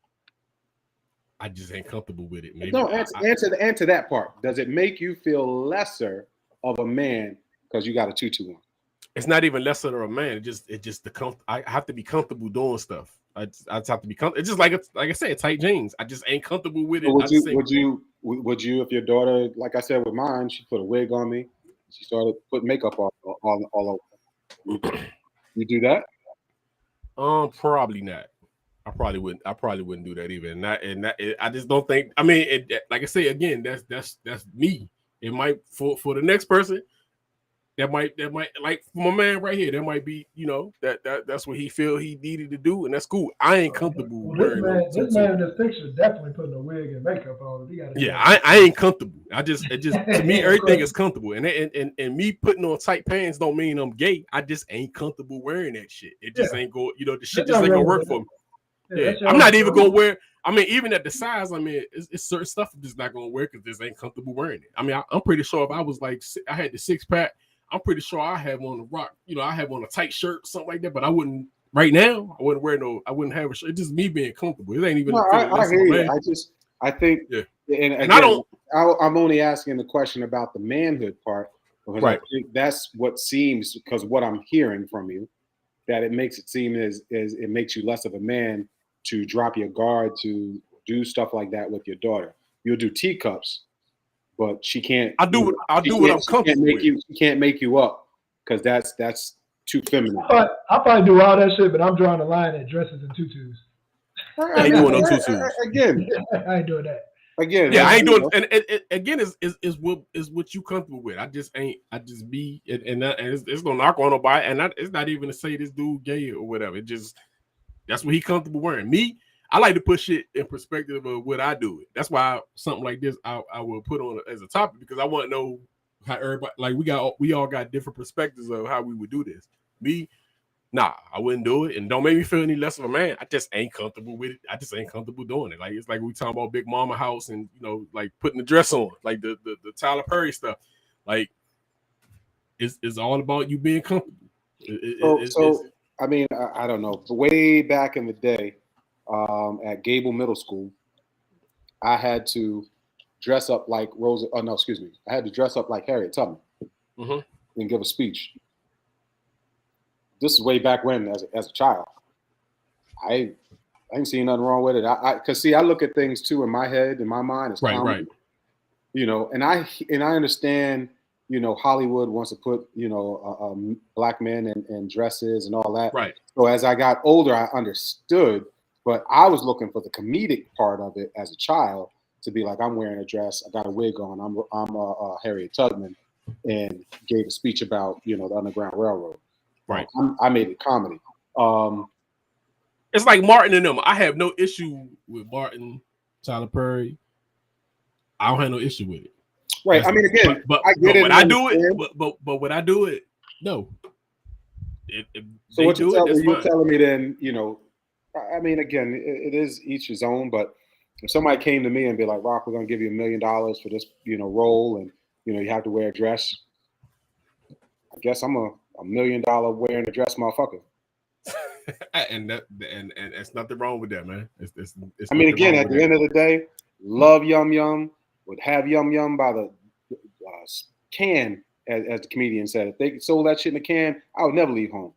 I just ain't comfortable with it. Maybe. No, answer that part. Does it make you feel lesser of a man because you got a tutu on? It's not even lesser of a man. It just I have to be comfortable doing stuff. I just have to be comfortable. It's just like I said, tight jeans. I just ain't comfortable with it. So would you, if your daughter, like I said with mine, she put a wig on me, she started putting makeup all over. You do that? Probably not. I probably wouldn't do that either. And I just don't think. I mean, like I say again, that's me. It might for the next person. That might like for my man right here. That might be that's what he feel he needed to do, and that's cool. I ain't comfortable wearing no tutu. This man in this picture definitely putting a wig and makeup on. He got I ain't comfortable. It just to me everything is comfortable, and me putting on tight pants don't mean I'm gay. I just ain't comfortable wearing that shit. It just ain't go. The shit just ain't gonna work for me. Yeah, I'm not even gonna wear. I mean, even at the size, I mean, it's certain stuff I'm just not gonna wear because this ain't comfortable wearing it. I mean, I'm pretty sure if I was like I had the 6-pack. I'm pretty sure I have on the rock, I have on a tight shirt, something like that, but I wouldn't right now. I wouldn't have a shirt. It's just me being comfortable. It ain't even. No, I hear you. I think, and again, I'm only asking the question about the manhood part because I think that's what seems, because what I'm hearing from you, that it makes it seem as it makes you less of a man to drop your guard to do stuff like that with your daughter. You'll do teacups. But she can't. I'll do what I'm comfortable with. She can't make you up because that's too feminine. I probably do all that shit, but I'm drawing a line at dresses and tutus. I ain't doing no tutus again. I ain't doing that again. Yeah, I ain't doing. And again, is what you comfortable with. I just be and it's gonna knock on nobody. And it's not even to say this dude gay or whatever. It just that's what he comfortable wearing. Me. I like to put shit in perspective of what I do. That's why something like this I will put on as a topic because I want to know how everybody like we all got different perspectives of how we would do this. Me, nah, I wouldn't do it, and don't make me feel any less of a man. I just ain't comfortable with it. I just ain't comfortable doing it. Like it's like we talking about Big Mama house and like putting the dress on, like the Tyler Perry stuff. Like it's all about you being comfortable. I mean, I don't know. Way back in the day. At Gable Middle School, I had to dress up like Rosa. Oh no, excuse me. I had to dress up like Harriet Tubman and give a speech. This is way back when, as a child. I ain't seen nothing wrong with it. Because I look at things too in my head, in my mind, as comedy. And I understand. Hollywood wants to put black men in dresses and all that. Right. So as I got older, I understood. But I was looking for the comedic part of it as a child to be like, I'm wearing a dress, I got a wig on, I'm Harriet Tubman, and gave a speech about the Underground Railroad. Right. I made it comedy. It's like Martin and them. I have no issue with Martin, Tyler Perry. I don't have no issue with it. Right. I mean, again, but when I do it, but when I do it, no. So what you're telling me then, I mean, again, it is each his own, but if somebody came to me and be like, Rock, we're going to give you $1 million for this, role, and, you have to wear a dress, I guess I'm a $1 million wearing a dress motherfucker. and there's nothing wrong with that, man. It's I mean, again, at the end of the day, love Yum Yum, would have Yum Yum by the can, as the comedian said. If they sold that shit in a can, I would never leave home.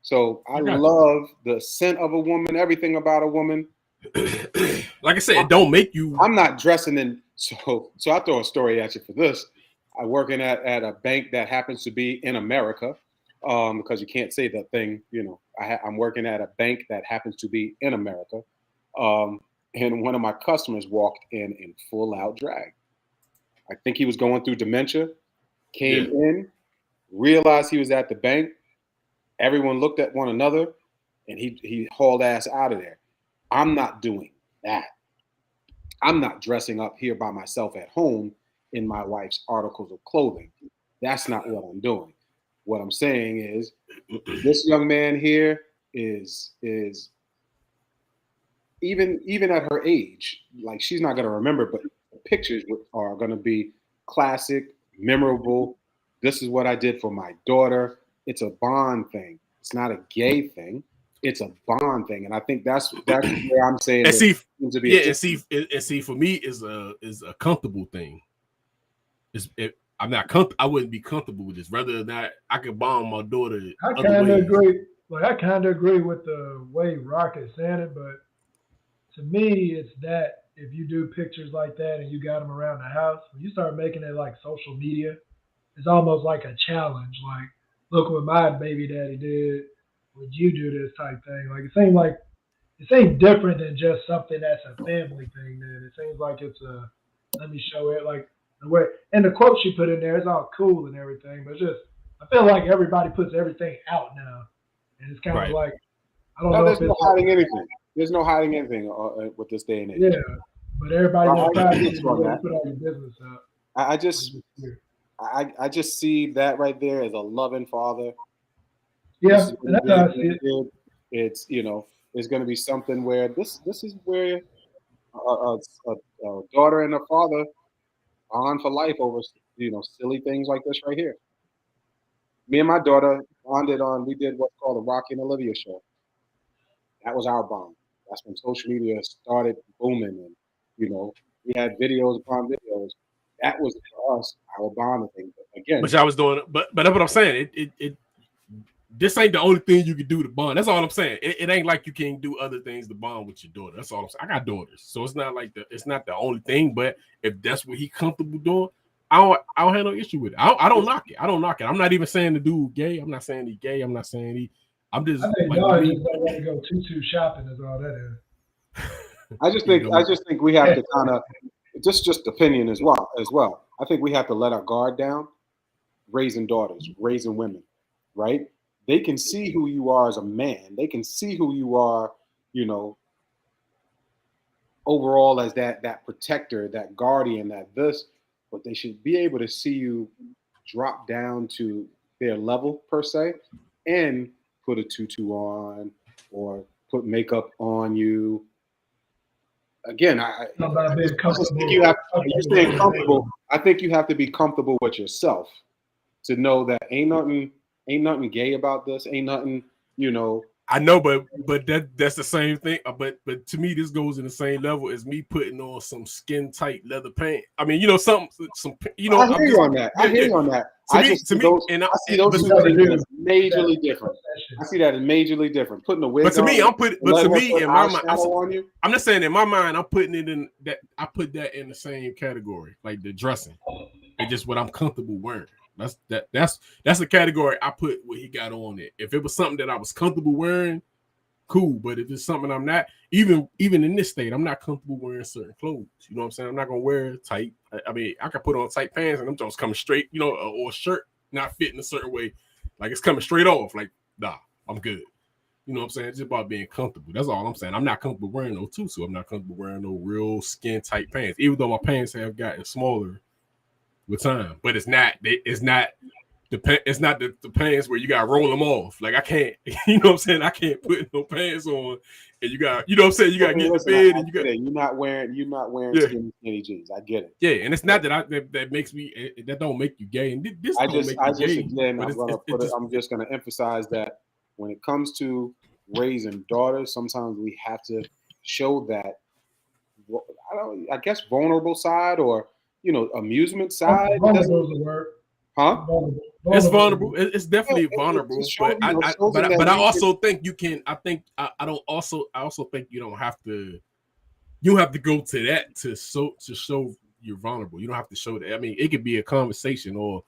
So I love the scent of a woman, everything about a woman. Like I said, it don't make you. I'm not dressing in. So I throw a story at you for this. I'm working at a bank that happens to be in America, because you can't say that thing. I'm working at a bank that happens to be in America, and one of my customers walked in full out drag. I think he was going through dementia. Came in, realized he was at the bank. Everyone looked at one another, and he hauled ass out of there. I'm not doing that. I'm not dressing up here by myself at home in my wife's articles of clothing. That's not what I'm doing. What I'm saying is, this young man here is even at her age, like, she's not going to remember, but the pictures are going to be classic, memorable. This is what I did for my daughter. It's a bond thing. It's not a gay thing. It's a bond thing, and I think that's where I'm saying. And see, for me is a comfortable thing. I'm not comfortable. I wouldn't be comfortable with this. Rather than that, I could bond my daughter. I kind of agree. Like, I kind of agree with the way Rock is saying it, but to me, it's that if you do pictures like that and you got them around the house, when you start making it like social media, it's almost like a challenge. Like, look what my baby daddy did. Would you do this type thing? Like, it seemed like it seems different than just something that's a family thing. Then it seems like it's a let me show it like the way and the quote she put in there is all cool and everything, but it's just I feel like everybody puts everything out now, and it's kind of Right. like I don't No, know there's if no it's hiding anything. There's no hiding anything with this day and age. yeah, but everybody I wants agree privacy with you to on really that. put all your business out. I just I just see that right there as a loving father. This Yeah, is and what that's how I he see it. did. It's it's going to be something where this is where a daughter and a father are on for life over silly things like this right here. Me and my daughter bonded on. We did what's called a Rocky and Olivia show. That was our bond. That's when social media started booming, and we had videos upon videos. That was for us our bonding thing. But again, Which I was doing, but that's what I'm saying. It this ain't the only thing you can do to bond. That's all I'm saying. It ain't like you can't do other things to bond with your daughter. That's all I'm saying. I got daughters, so it's not like it's not the only thing. But if that's what he comfortable doing, I don't have no issue with it. I don't knock it. I don't knock it. I'm not even saying the dude gay. I'm not saying he gay. I'm not saying he. I'm just I think like y'all me. just don't want to go too shopping is all that is. I just think we have to kind of just opinion as well. I think we have to let our guard down, raising daughters, raising women, right? They can see who you are as a man. They can see who you are, overall as that protector, that guardian, that this, but they should be able to see you drop down to their level per se and put a tutu on or put makeup on you. Again, I just think you're saying comfortable. I think you have to be comfortable with yourself to know that ain't nothing gay about this. Ain't nothing, I know, but that's the same thing. But to me, this goes in the same level as me putting on some skin tight leather pants. I mean, some. I hear you on that. I hear you on that. I see those two things as majorly different. I see that as majorly different. Putting the wig on. But to me, in my mind, on you. I'm just saying in my mind, I'm putting it in that. I put that in the same category, like the dressing. It's just what I'm comfortable wearing. That's the category I put what he got on it. If it was something that I was comfortable wearing, cool. But if it's something I'm not, even in this state, I'm not comfortable wearing certain clothes. You know what I'm saying? I'm not gonna wear tight. I mean, I can put on tight pants and them just coming straight, or a shirt not fitting a certain way, like it's coming straight off. Like, nah, I'm good. You know what I'm saying? It's just about being comfortable. That's all I'm saying. I'm not comfortable wearing no tutu. I'm not comfortable wearing no real skin tight pants, even though my pants have gotten smaller with time. But it's not the pants where you gotta roll them off. Like I can't, you know what I'm saying? I can't put no pants on, and you got, you know what I'm saying? You gotta get in the bed, and you got. You're not wearing skinny jeans. I get it. Yeah, and it's not that that makes me that don't make you gay, and this don't make you gay. Again, I'm just gonna emphasize that when it comes to raising daughters, sometimes we have to show that I guess vulnerable side or amusement side. Huh? It's vulnerable. It's definitely vulnerable. But I also think you can. I also think you don't have to. You have to go to that to show you're vulnerable. You don't have to show that. I mean, it could be a conversation or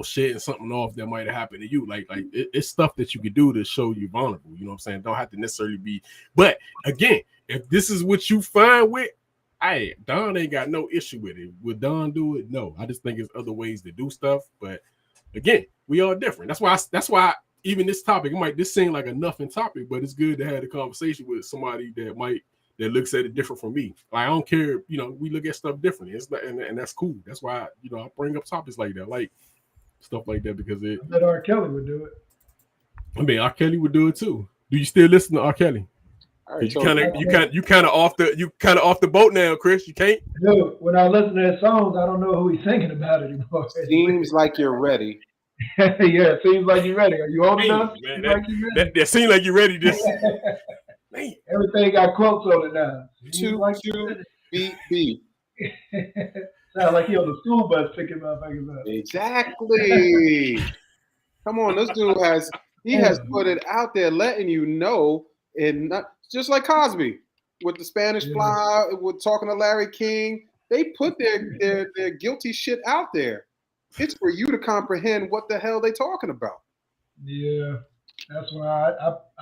shedding something off that might have happened to you. Like it's stuff that you could do to show you vulnerable. You know what I'm saying? Don't have to necessarily be. But again, if this is what you find with, hey, Don ain't got no issue with it. Would Don do it? No. I just think there's other ways to do stuff. But again, we are different. That's why even this topic, this seem like a nothing topic, but it's good to have a conversation with somebody that looks at it different from me. Like, I don't care, we look at stuff differently. It's not, and that's cool. That's why I bring up topics like that, like stuff like that, because I bet R. Kelly would do it. I mean, R. Kelly would do it too. Do you still listen to R. Kelly? You kind of off the boat now, Chris. You can't. Dude, when I listen to his songs, I don't know who he's thinking about anymore. Seems like you're ready. Yeah, it seems like you're ready. Are you old enough? Man, that seems like you're ready. Just man. Everything got quotes on it now. beep. Sound like he on the school bus picking motherfuckers up. Exactly. Come on, this dude has put it out there, letting you know, and not just like Cosby with the Spanish Fly, with talking to Larry King. They put their guilty shit out there. It's for you to comprehend what the hell they talking about. Yeah. That's why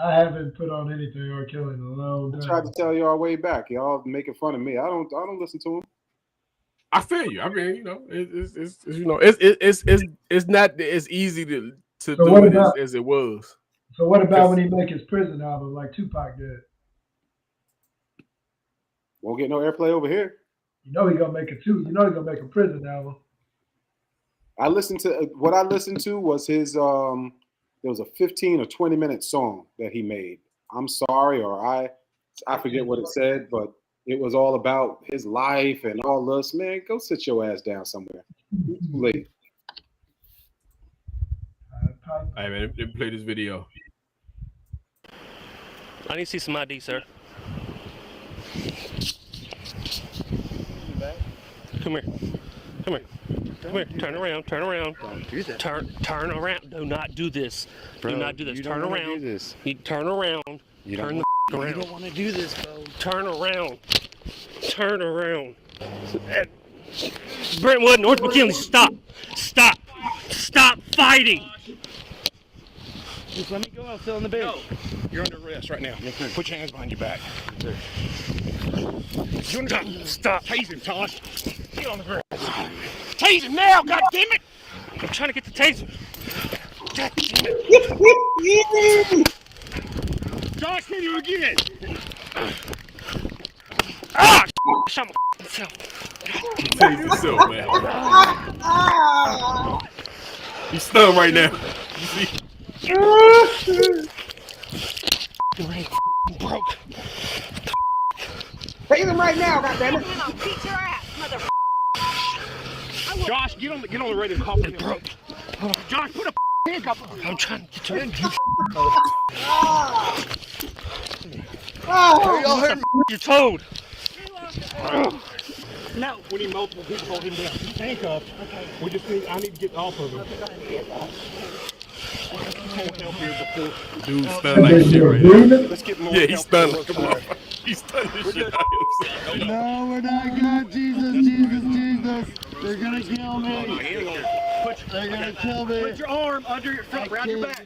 I haven't put on anything R. Kelly in a long I time. tried to tell y'all way back. Y'all making fun of me. I don't listen to him. I feel you. I mean, you know, it's not as easy to So do what it about as it was. so what about 'Cause- when he make his prison album like Tupac did? Won't get no airplay over here. You know he gonna make a a prison album. I listened to what I listened to was his there was a 15 or 20-minute song that he made. I'm sorry, or I forget what it said, but it was all about his life and all this. Man, go sit your ass down somewhere. It's too late. Hey man, let me play this video. I need to see some ID, sir. Come here. Come here. Come here. Turn around. Turn around. Don't do that. Turn around. Do not do this. Bro, do not do this. You Turn don't around. Do this. You turn around. You turn don't the around. You don't want to do this, bro. Turn around. Turn around. Brentwood, North McKinley, stop. Stop. Stop fighting. Just let me go. I'll sit on the bench. No. You're under arrest right now. Yes, sir. Put your hands behind your back. Stop. Tase him, Tosh. Get on the ground. Tase him now, goddammit! I'm trying to get the taser. God damn it. Josh, hit you again. Ah! Shot myself. Tase yourself, man. He's stunned right now. You see? Broke. Tase him right now, goddammit. Beat your ass, mother. Josh, get on the radio call for broke. Josh, put a handcuff on. I'm trying to get you. Y'all heard me? You're told. No. We need multiple people to hold him down. He's handcuffed. Okay. I need to get off of him. Dude's stunned like shit right now. Let's get more. Yeah, he's stunned like a help. motherfucker. He's stunned this shit out himself. No, we're not good. Jesus. They're gonna kill me. They're gonna kill me. Put your arm under your front, around your back.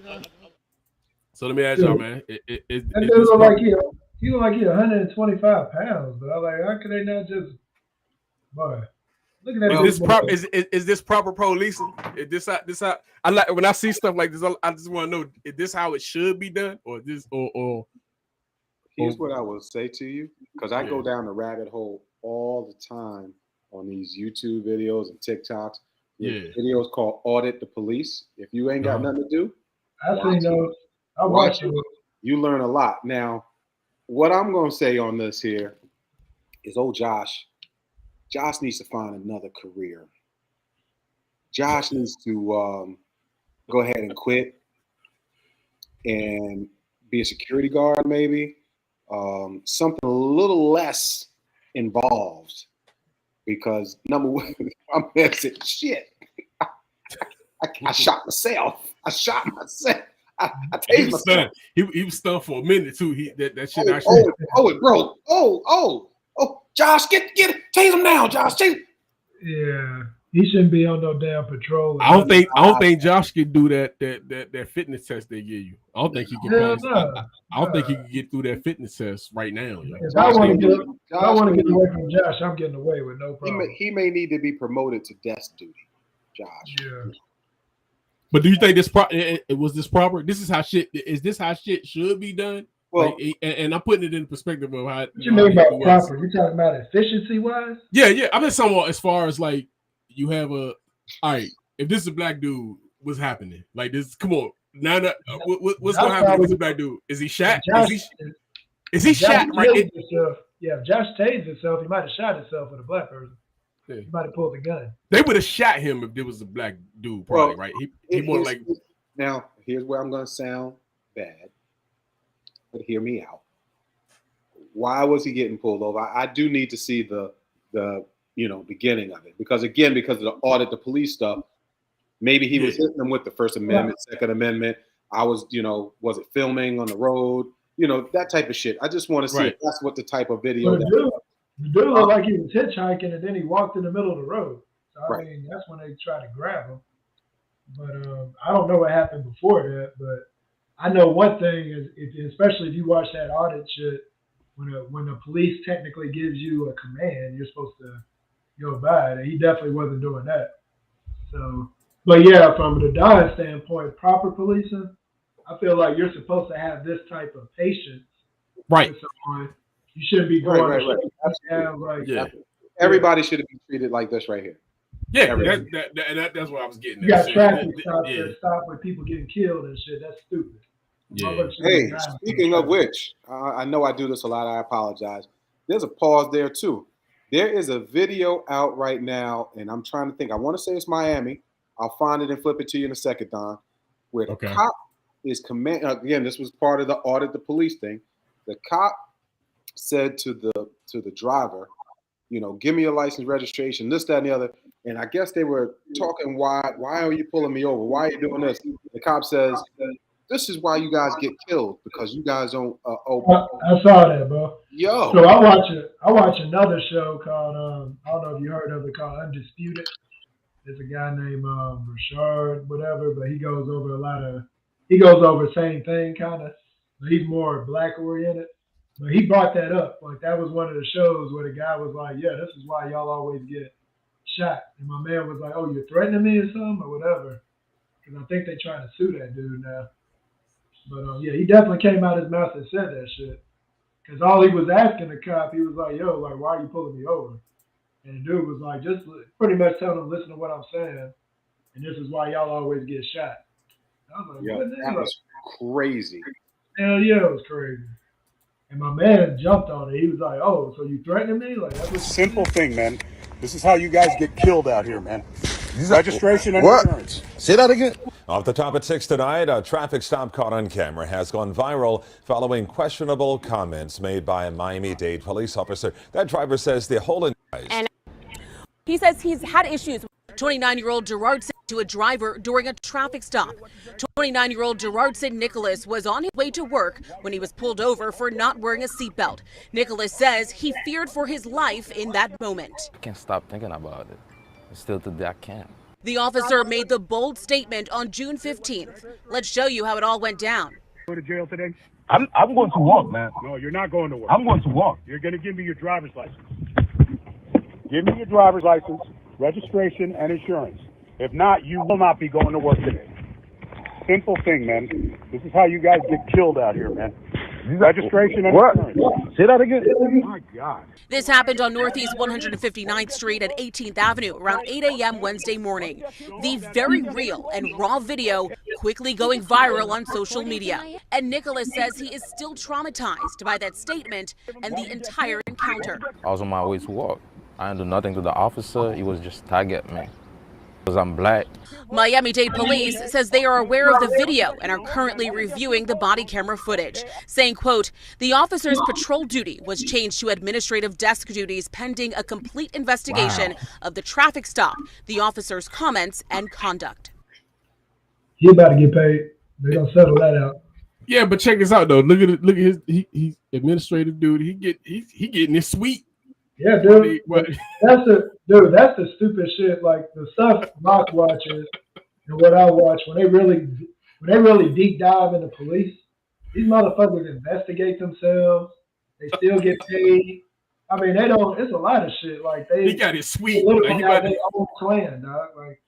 So let me ask y'all, man. That dude look like he look like he 125 pounds, but I'm like, how could they not just boy? Look at that. Is this proper policing? Is this how I like when I see stuff like this? I just want to know: is this how it should be done, or this or? Here's what I will say to you, because I go down the rabbit hole all the time on these YouTube videos and TikToks. There's videos called "Audit the Police." If you ain't got nothing to do, I seen those. I watch them. You learn a lot. Now, what I'm going to say on this here is, Josh. Josh needs to find another career. Josh needs to go ahead and quit and be a security guard, maybe. Something a little less involved, because number one, I'm messing shit. I shot myself. I tased myself. He was stunned for a minute too. That shit it broke. Josh, get it. Tase him now, Josh. Tase him. Yeah, he shouldn't be on no damn patrol. I don't think Josh can do that fitness test they give you. I don't think he can pass. I don't think he can get through that fitness test right now. If I want to get away from Josh, I'm getting away with no problem. He may need to be promoted to desk duty, Josh. Yeah. But do you think this was this proper? Is this how shit should be done? Well, and I'm putting it in perspective of how. What you mean by proper? You talking about efficiency wise? Yeah. I'm just somewhat as far as like you have all right. If this is a black dude, what's happening? Like this? Come on, now what's gonna happen if it's a black dude? Is he shot? Is he shot? Right? Yeah, if Josh tased himself, he might have shot himself with a black person. Yeah. He might have pulled the gun. They would have shot him if there was a black dude, probably, right? He more like. Now, here's where I'm going to sound bad, but hear me out. Why was he getting pulled over? I do need to see the beginning of it, because of the audit, the police stuff. Maybe he was hitting them with the First Amendment, Second Amendment. I was, was it filming on the road? That type of shit. I just want to see if that's what the type of video. The dude looked like he was hitchhiking, and then he walked in the middle of the road. So, I mean, that's when they tried to grab him. But I don't know what happened before that. But I know one thing is, especially if you watch that audit shit, when the police technically gives you a command, you're supposed to go by it. And he definitely wasn't doing that. So, but yeah, from the Don standpoint, proper policing, I feel like you're supposed to have this type of patience Right. with someone. You shouldn't be going Right. down like Everybody should have been treated like this right here. Yeah, that's what I was getting at. You got Shit. traffic stops that stop with people getting killed and shit. That's stupid. Yeah. Hey, speaking of which, I know I do this a lot. I apologize. There's a pause there too. There is a video out right now, and I'm trying to think. I want to say it's Miami. I'll find it and flip it to you in a second, Don. Where the cop is again, this was part of the audit the police thing. The cop said to the driver, you know, give me your license, registration, this, that, and the other. And I guess they were talking, why are you pulling me over? Why are you doing this? The cop says, this is why you guys get killed, because you guys don't open. I saw that, bro. Yo. So I watch another show called I don't know if you heard of it, called Undisputed. There's a guy named Rashard, whatever, but he goes over same thing kind of. He's more black oriented. But he brought that up. Like that was one of the shows where the guy was like, yeah, this is why y'all always get shot. And my man was like, oh, you're threatening me or something or whatever. Because I think they trying to sue that dude now. But yeah, he definitely came out his mouth and said that shit. Because all he was asking the cop, he was like, yo, like, why are you pulling me over? And the dude was like, just pretty much telling him, listen to what I'm saying. And this is why y'all always get shot. I was like, what the hell? That was crazy. Hell yeah, it was crazy. And my man jumped on it. He was like, oh, so you threatening me? Like, that's what Simple thing, man. This is how you guys get killed out here, man. Registration and insurance. Say that again. Off the top at 6 tonight, a traffic stop caught on camera has gone viral following questionable comments made by a Miami-Dade police officer. That driver says the whole and he says he's had issues with 29-year-old Gerardson to a driver during a traffic stop. 29-year-old Gerardson Nicholas was on his way to work when he was pulled over for not wearing a seatbelt. Nicholas says he feared for his life in that moment. I can't stop thinking about it. Still today I can't. The officer made the bold statement on June 15th. Let's show you how it all went down. Go to jail today? I'm going to work, man. No, you're not going to work. I'm going to work. You're going to give me your driver's license. Give me your driver's license, registration, and insurance. If not, you will not be going to work today. Simple thing, man. This is how you guys get killed out here, man. Registration and insurance. Say that again. Oh my God. This happened on Northeast 159th Street and 18th Avenue around 8 a.m. Wednesday morning. The very real and raw video quickly going viral on social media. And Nicholas says he is still traumatized by that statement and the entire encounter. I was on my way to work. I didn't do nothing to the officer. He was just target me. Because I'm black. Miami-Dade police says they are aware of the video and are currently reviewing the body camera footage, saying, quote, the officer's patrol duty was changed to administrative desk duties pending a complete investigation of the traffic stop, the officer's comments and conduct. He about to get paid. They're gonna settle that out. Yeah, but check this out though. Look at his he's administrative duty. He getting his sweet. Yeah, dude. That's the stupid shit. Like the stuff Rock watches and what I watch when they really deep dive into police. These motherfuckers investigate themselves. They still get paid. I mean, they don't. It's a lot of shit. Like he got his sweet. He got their own clan, dog. Like,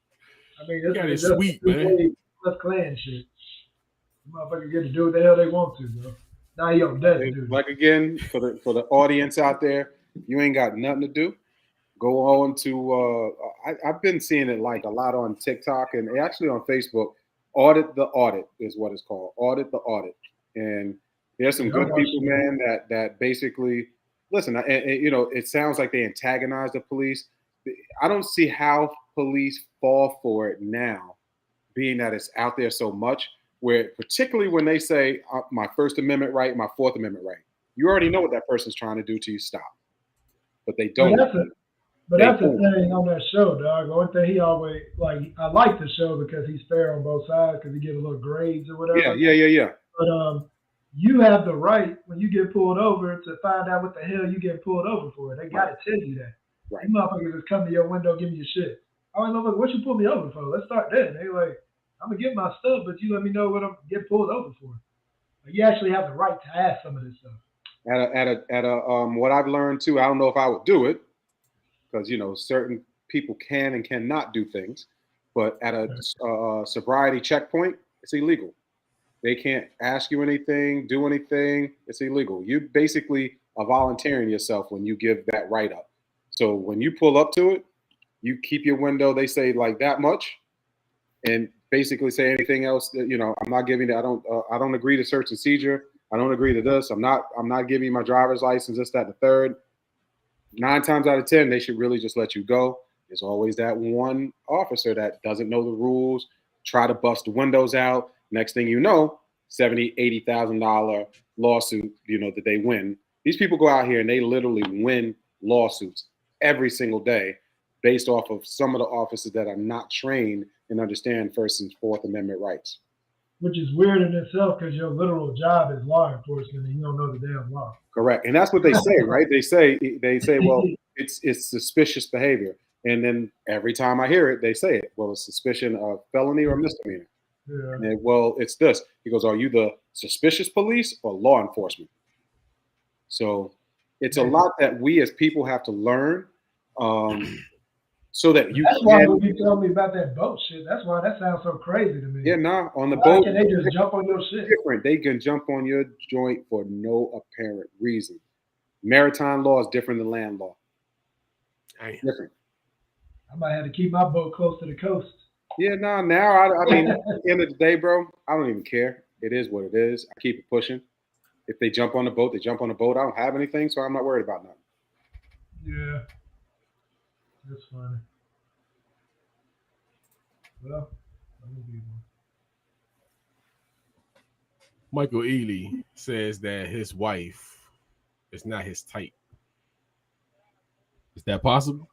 I mean, he got his sweet, man. That's clan shit. Motherfuckers get to do what the hell they want to, bro. Now he on death, dude. Like again, for the audience out there. You ain't got nothing to do. Go on to I've been seeing it like a lot on TikTok and actually on Facebook. Audit the audit is what it's called. Audit the audit. And there's some good people, man, that basically listen. And you know, it sounds like they antagonize the police. I don't see how police fall for it now, being that it's out there so much. Where particularly when they say my First Amendment right, my Fourth Amendment right, you already know what that person's trying to do to you. Stop. But they don't. But that's the thing on that show, dog. One thing he always I like the show because he's fair on both sides because he gives a little grades or whatever. Yeah. But you have the right when you get pulled over to find out what the hell you get pulled over for. They got to tell you that. Right. You motherfuckers just come to your window, give me your shit. All right, motherfucker, what you pull me over for? Let's start there. They like, I'm gonna get my stuff, but you let me know what I'm getting pulled over for. You actually have the right to ask some of this stuff. What I've learned too, I don't know if I would do it because certain people can and cannot do things, but at a sobriety checkpoint, it's illegal. They can't ask you anything, do anything. It's illegal. You basically are volunteering yourself when you give that right up. So when you pull up to it, you keep your window. They say like that much, and basically say anything else that I'm not giving. I don't agree to search and seizure. I don't agree to this. I'm not giving you my driver's license, this, that, and the third. 9 times out of 10, they should really just let you go. There's always that one officer that doesn't know the rules, try to bust the windows out. Next thing you know, $70,000, $80,000 lawsuit, that they win. These people go out here and they literally win lawsuits every single day based off of some of the officers that are not trained and understand First and Fourth Amendment rights. Which is weird in itself because your literal job is law enforcement and you don't know the damn law. Correct. And that's what they say, right? They say, well, it's suspicious behavior. And then every time I hear it, they say it. Well, it's suspicion of felony or misdemeanor. Yeah. And well, it's this. He goes, are you the suspicious police or law enforcement? So it's a lot that we as people have to learn. So that you That's why when you tell me about that boat shit, that's why that sounds so crazy to me. Yeah, on the boat. Can they just jump on your shit? Different. They can jump on your joint for no apparent reason. Maritime law is different than land law. Different. I might have to keep my boat close to the coast. Yeah, now I mean, at the end of the day, bro, I don't even care. It is what it is. I keep it pushing. If they jump on the boat, they jump on the boat. I don't have anything, so I'm not worried about nothing. Yeah. That's funny. Well, let me be one. Michael Ealy says that his wife is not his type. Is that possible?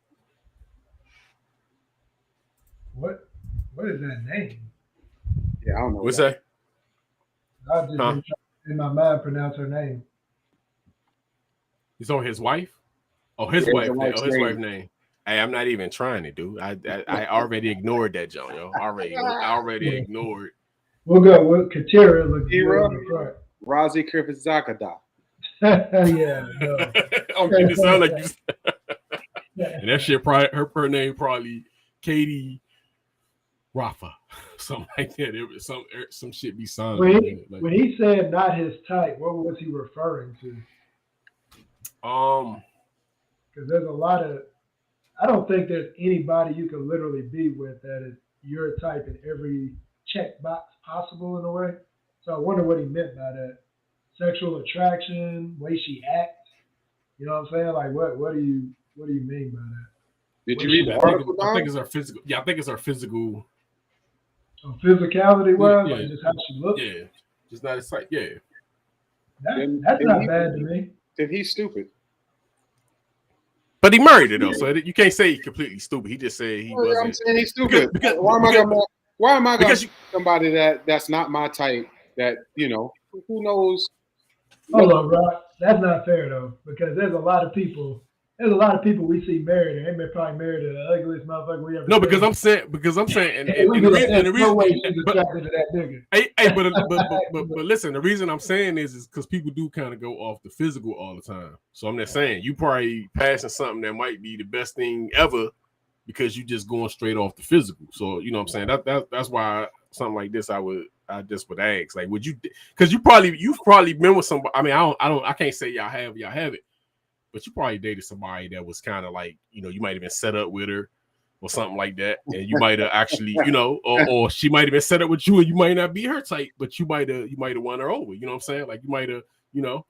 What is that name? Yeah, I don't know. What's that? I just been trying in my mind pronounce her name. It's on his wife? Oh, his wife. Oh, his wife's name. Hey, I'm not even trying to do. I already ignored that, John. I already ignored. We'll go with Katira. Look good in the front. Razi Krivizakada. Yeah, no. I'm making it sound like you. And that shit probably her name probably Katie Rafa, something like that. It was some shit be signed. When he said not his type, what was he referring to? Because there's a lot of. I don't think there's anybody you can literally be with that is your type in every checkbox possible in a way. So I wonder what he meant by that. Sexual attraction, way she acts. You know what I'm saying? Like what do you mean by that? Did you read the article? I think it's our physical. Yeah, I think it's our physical. Physicality wise, like just how she looks. Yeah, just not his type. Yeah. That's not bad to me. Then he's stupid. But he married her though, so you can't say he's completely stupid. He just said he wasn't. I'm saying he's stupid. Why am I gonna somebody that's not my type? That who knows? Hold on, bro. That's not fair though, because there's a lot of people we see married, and they probably married to the ugliest motherfucker we ever. No, because I'm saying, and the reason, way she's attracted to that nigga. But listen, the reason I'm saying is because people do kind of go off the physical all the time. So I'm just saying, you probably passing something that might be the best thing ever because you just going straight off the physical. So you know what I'm saying, that's why something like this I just would ask, like, would you? Because you've probably been with somebody. I mean, I can't say y'all have it. But you probably dated somebody that was kind of like, you might have been set up with her or something like that. And you might have actually, or she might have been set up with you and you might not be her type, but you might have won her over. You know what I'm saying? Like you might have, you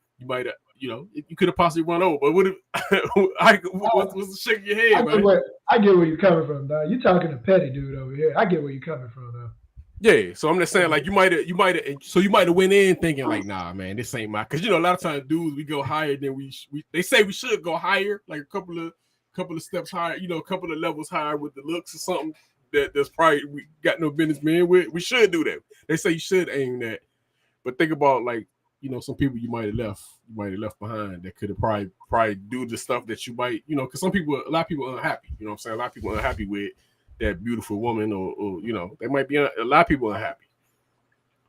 could have possibly run over. But what's shaking your head, man? I get where you're coming from, dog. You're talking a petty dude over here. I get where you're coming from, though. Yeah, so I'm just saying, like, you might have went in thinking like, nah, man, this ain't my, because a lot of times dudes we go higher than they say we should go higher, like a couple of steps higher, a couple of levels higher with the looks or something that's probably we got no business being with. We should do that. They say you should aim that, but think about like some people you might have left behind that could have probably do the stuff that you might because a lot of people are unhappy. You know what I'm saying? A lot of people are unhappy with that beautiful woman, or they might be a lot of people unhappy.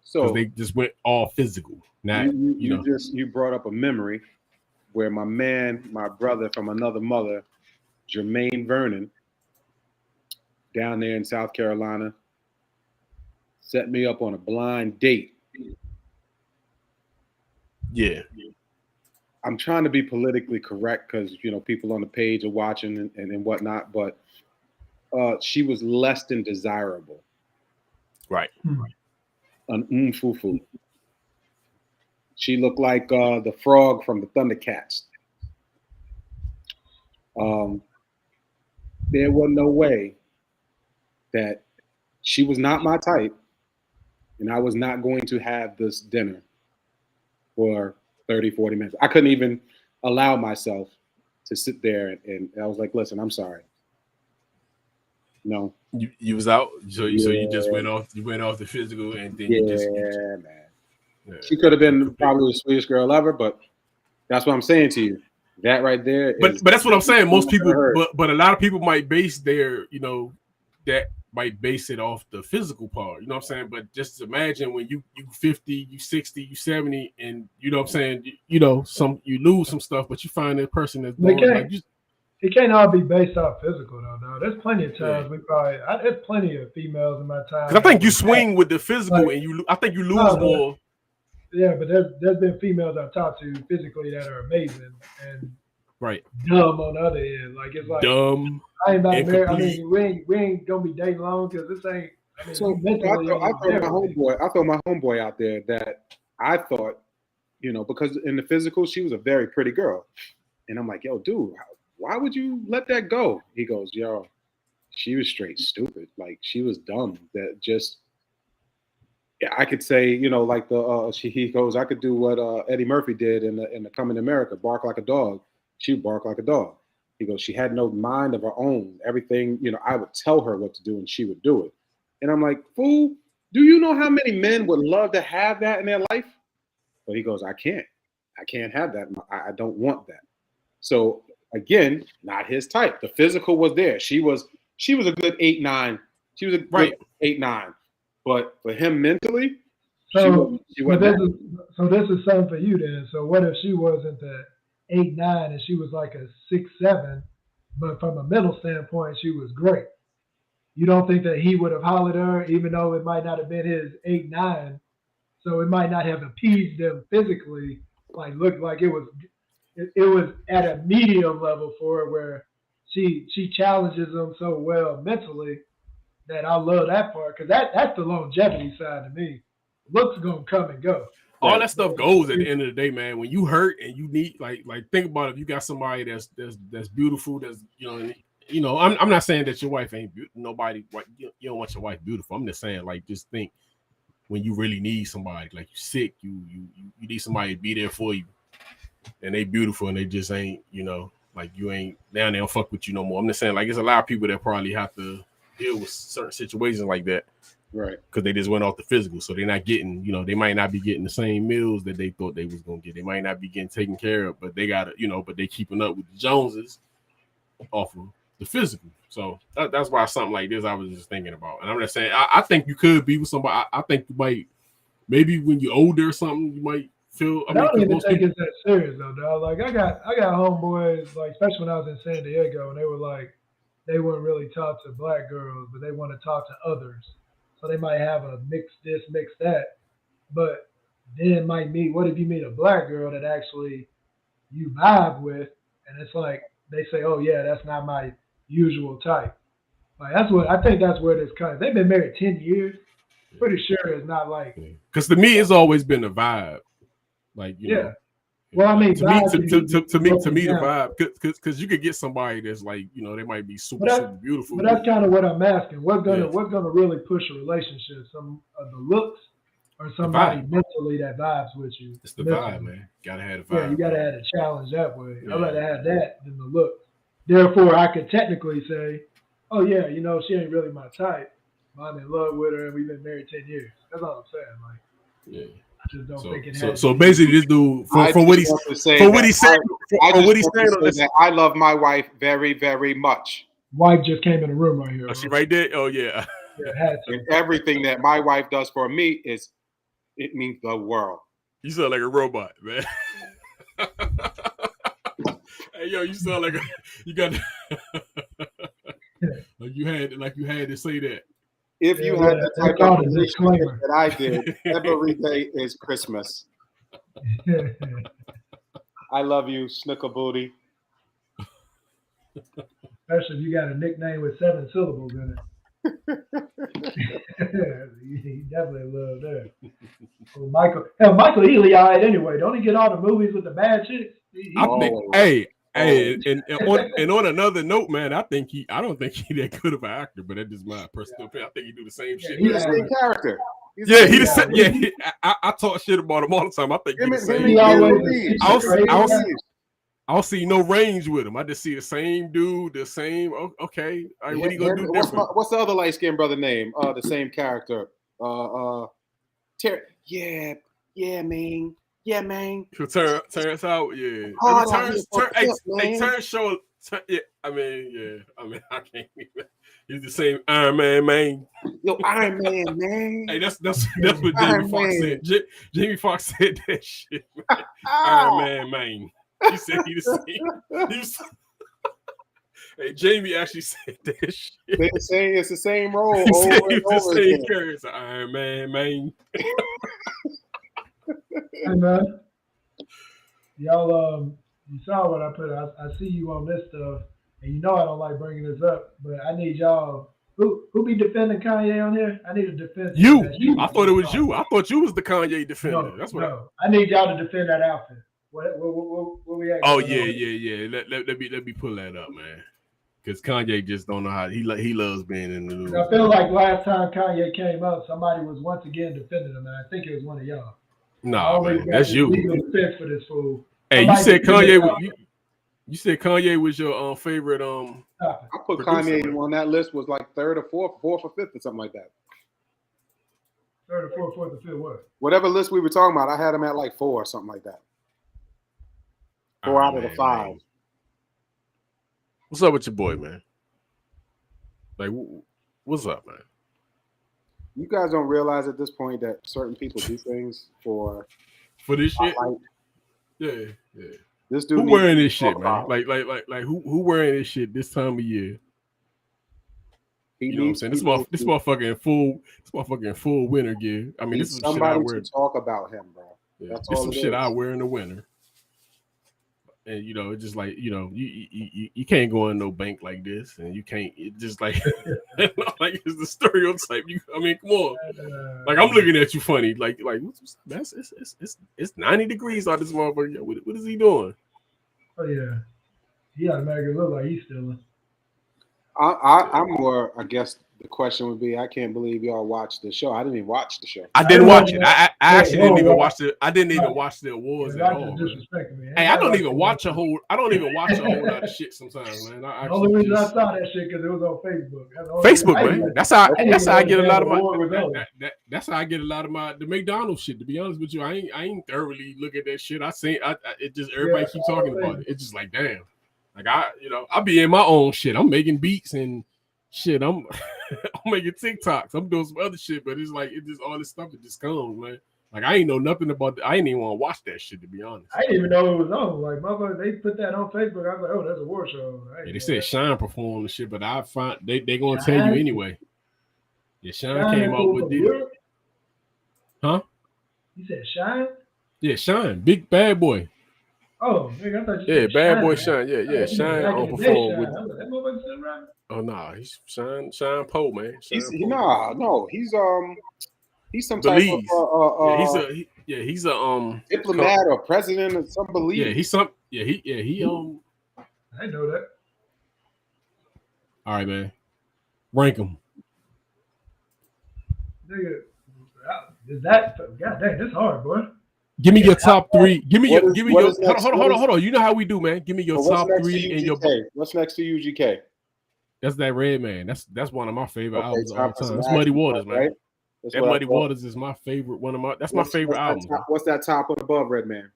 So they just went all physical. Not you brought up a memory where my brother from another mother, Jermaine Vernon, down there in South Carolina, set me up on a blind date. Yeah. I'm trying to be politically correct because people on the page are watching and whatnot, but she was less than desirable. Right. An umfufu. She looked like the frog from the Thundercats. There was no way that she was not my type, and I was not going to have this dinner for 30, 40 minutes. I couldn't even allow myself to sit there, and I was like, listen, I'm sorry. No. You was out, so you just went off. You went off the physical, and then you just man. Yeah. She could have been probably the sweetest girl ever, but that's what I'm saying to you. That right there. But that's what I'm saying. Most people, but a lot of people might base their, that might base it off the physical part. You know what I'm saying? But just imagine when you 50, you 60, you 70, and you know what I'm saying. You lose some stuff, but you find that person that's born like you. It can't all be based off physical though. No, there's plenty of times there's plenty of females in my time. Because I think you swing with the physical, and I think you lose more. Yeah, but there's been females I've talked to physically that are amazing and dumb on the other end. Like it's like dumb. I ain't about to marry. I mean, we ain't gonna be dating long because this ain't. I mean, so I throw my homeboy out there that I thought, because in the physical she was a very pretty girl, and I'm like, yo, dude, why would you let that go? He goes, yo, she was straight stupid. Like she was dumb. That just. Yeah, I could say, like he goes, I could do what Eddie Murphy did in the Coming to America, bark like a dog. She would bark like a dog. He goes, she had no mind of her own. Everything, I would tell her what to do and she would do it. And I'm like, fool, do you know how many men would love to have that in their life? But he goes, I can't have that. I don't want that. So again, not his type. The physical was there. She was a good 8-9. She was a good 8-9. But for him mentally, she went so this is something for you then. So what if she wasn't the 8-9 and she was like a 6-7, but from a mental standpoint, she was great. You don't think that he would have hollered her, even though it might not have been his 8-9, so it might not have appeased them physically, like looked like it was at a medium level for her where she challenges them so well mentally. That I love that part because that's the longevity side to me. Looks gonna come and go. All that stuff goes at the end of the day, man. When you hurt and you need like think about if you got somebody that's beautiful, that's I'm not saying that your wife ain't beautiful. Nobody, you don't want your wife beautiful. I'm just saying like just think when you really need somebody, like you're sick, you need somebody to be there for you, and they beautiful and they just ain't like you ain't now they don't fuck with you no more. I'm just saying like there's a lot of people that probably have to deal with certain situations like that, right? Because they just went off the physical, so they're not getting, they might not be getting the same meals that they thought they was gonna get. They might not be getting taken care of, but they gotta, but they keeping up with the Joneses off of the physical. So that's why something like this I was just thinking about, and I'm just saying I think you could be with somebody. I think you might, maybe when you're older or something, you might feel. I don't even think it's that serious though, dog. Like I got homeboys, like especially when I was in San Diego, and they were like. They wouldn't really talk to black girls, but they want to talk to others. So they might have a mix this, mix that. But then might meet, what if you meet a black girl that actually you vibe with, and it's like, they say, oh yeah, that's not my usual type. Like I think that's where this comes. They've been married 10 years. Pretty sure it's not like. Because to me, it's always been a vibe. Like, you know. Well, I mean, to me, the vibe, because you could get somebody that's like, they might be super beautiful. But that's kind of what I'm asking. What's gonna really push a relationship? Some of the looks, or somebody mentally that vibes with you? It's the vibe, man. Gotta have the vibe. Yeah, you gotta have a challenge that way. Yeah. I'd rather have that than the looks. Therefore, I could technically say, oh yeah, she ain't really my type. But I'm in love with her, and we've been married 10 years. That's all I'm saying. Like, yeah. I just don't think it has. So basically, this dude, from what he said, I love my wife very, very much. Wife just came in the room right here. Oh, she right there? Oh, yeah. Yeah, had to. And everything that my wife does for me is It means the world. You sound like a robot, man. Hey, yo, you sound like you got you had to say that. If you had the type of relationship that I did, every day is Christmas. I love you, Snicker Booty. Especially if you got a nickname with 7 syllables in it. He definitely loved that. Well, Michael Ealy, all right anyway. Don't he get all the movies with the bad chicks? Hey, and on another note, man, I don't think he that good of an actor, but that's just my personal opinion. I think he do the same shit. He's the same character. I talk shit about him all the time. I think he's the same. I don't see no range with him. I just see the same dude, the same. Okay, all right, what are you gonna do different? What's the other light skinned brother name? The same character. Yeah, man. Yeah, man. Terrence out, yeah. Terrence show. Yeah, I mean, I can't even. He's the same Iron Man. Yo, Iron Man. Hey, that's what Jamie Foxx said. Jamie Foxx said that shit. Man. Iron Man. He said he the same. Hey, Jamie actually said that shit. They're saying it's the same role. He said he was the same character. Iron Man. Hey man, y'all, you saw what I put. I see you on this stuff, and you know I don't like bringing this up, but I need y'all. Who be defending Kanye on here? I need a defense. You. I thought it was you. I thought you was the Kanye defender. No, that's what. I need y'all to defend that outfit. What we at? Oh yeah. Let me pull that up, man. Because Kanye just don't know how he loves being in the news. I feel like last time Kanye came up, somebody was once again defending him, and I think it was one of y'all. Nah, man, that's you. Defense for this fool. Hey, you said Kanye. You said Kanye was your favorite. I put Kanye on that list was like third or fourth or fifth or something like that. Third or fourth or fifth, what? Whatever list we were talking about, I had him at like 4 or something like that. 4 out of the 5. Man. What's up with your boy, man? Like, what's up, man? You guys don't realize at this point that certain people do things for this shit. Yeah. This dude who wearing this shit, man? Like who wearing this shit this time of year? You know what I'm saying? This motherfucking full winter gear. I mean, this is some shit I wear. To talk about him, bro. Yeah, this some shit I wear in the winter. And you know, it's just like, you know, you can't go in no bank like this, and you can't. It's just like like it's the stereotype. I mean, come on. Like I'm looking at you funny. Like it's 90 degrees out this motherfucker. What is he doing? Oh yeah, he ought to make it look like he's stealing. I'm more. I guess the question would be, I can't believe y'all watched the show. I didn't even watch the show. I didn't watch it. I actually didn't even watch it. I didn't even watch the awards at all. Hey, I don't even watch a whole lot of shit sometimes, man. The only reason I saw that shit because it was on Facebook. Facebook, man. That's how I get a lot of my. That's how I get a lot of my the McDonald's shit. To be honest with you, I ain't thoroughly look at that shit. It just everybody keep talking about it. It's just like damn. Like I be in my own shit. I'm making beats and shit. I'm making TikToks. I'm doing some other shit, but it's like all this stuff that just comes, man. Like I ain't know nothing about I ain't even want to watch that shit, to be honest. I didn't even know it was on. Like motherfucker, they put that on Facebook. I was like, oh, that's a war show. They said Shine performed and shit, but I find they gonna tell you anyway. Yeah, Shine came out with the huh? You said Shine? Yeah, Shine, big bad boy. Oh, nigga, I thought you said bad Shine. boy Shine. Yeah, Shine on perform with. That motherfucker still right? Oh nah, he's Shine Poe, man. He's some Belize. type of he's a diplomat or president of some Belize. Yeah, he's some. Yeah, he I know that. All right, man. Rank him. Nigga, is that? God dang, this hard, boy. Give me your top 3. Give me your. Hold on. You know how we do, man. Give me your top 3 and your. What's next to UGK? That's that Red Man. That's one of my favorite albums of all time. It's Muddy Waters, man. Right? That Muddy Waters is my favorite. That's my favorite album. What's that top and above Red Man?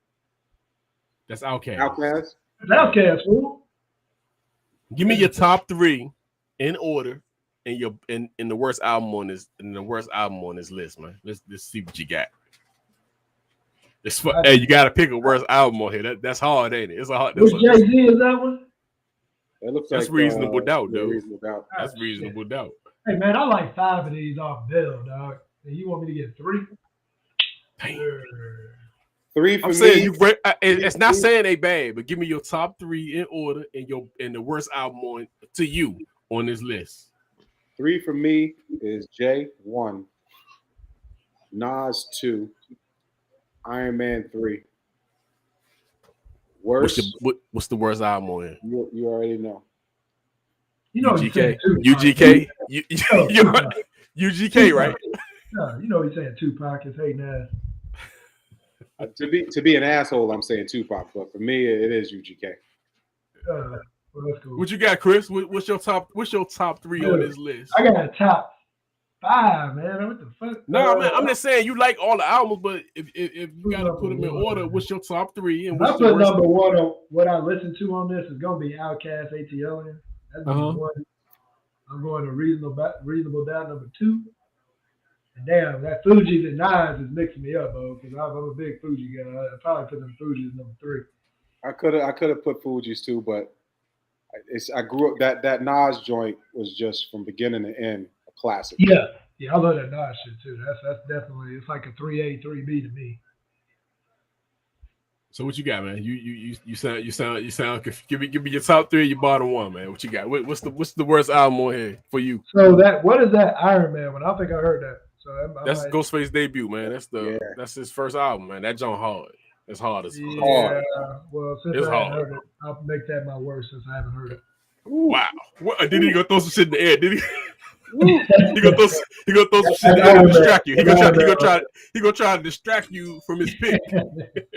That's Outkast. Outkast. Outkast, fool. Give me your top 3 in order, and the worst album on this list, man. Let's see what you got. It's fun. Hey, you gotta pick a worst album on here. That's hard, ain't it? It's a hard. Which Jay-Z is that one? It looks that's like Reasonable Doubt, dude. Reasonable Doubt. That's Reasonable Doubt. Hey man, I like 5 of these off Bill, dog. And you want me to get 3? Damn. 3 for I'm me. saying you. It's not saying they bad, but give me your top 3 in order and the worst album on to you on this list. 3 for me is Jay 1, Nas 2, Iron Man 3. Worst. What's the worst album on here? You already know. You know UGK. UGK. UGK, right? No, you know he's saying Tupac is hating ass. To be an asshole, I'm saying Tupac, but for me, it is UGK. Well, that's cool. What you got, Chris? What's your top 3 on this list? I got a top 5, man. What the fuck? No, man, I'm just saying you like all the albums, but if you got to put them in order, what's your top 3? And what's I put number 1 on what I listen to on this is gonna be Outkast, ATL. That's number 1. I'm going to Reasonable Doubt number 2. And damn, that Fugees and Nas is mixing me up, bro. Because I'm a big Fuji guy. I probably put them Fugees number 3. I could have put Fugees too, but I grew up that Nas joint was just from beginning to end a classic. Yeah, I love that Nas shit too. That's definitely, it's like a 3A, 3B to me. So what you got, man? You sound. Give me your top 3, your bottom 1, man. What you got? What's the worst album on here for you? So what is that Iron Man one? I don't think I heard that. So that's Ghostface debut, man. That's his first album, man. That joint hard. It's hard as yeah. hard. Well, since it's I haven't hard. heard it, I'll make that my worst since I haven't heard it. Wow. Did he go throw some shit in the air? Did he? He gonna throw some shit in the air to distract you. He gonna try to distract you from his pick.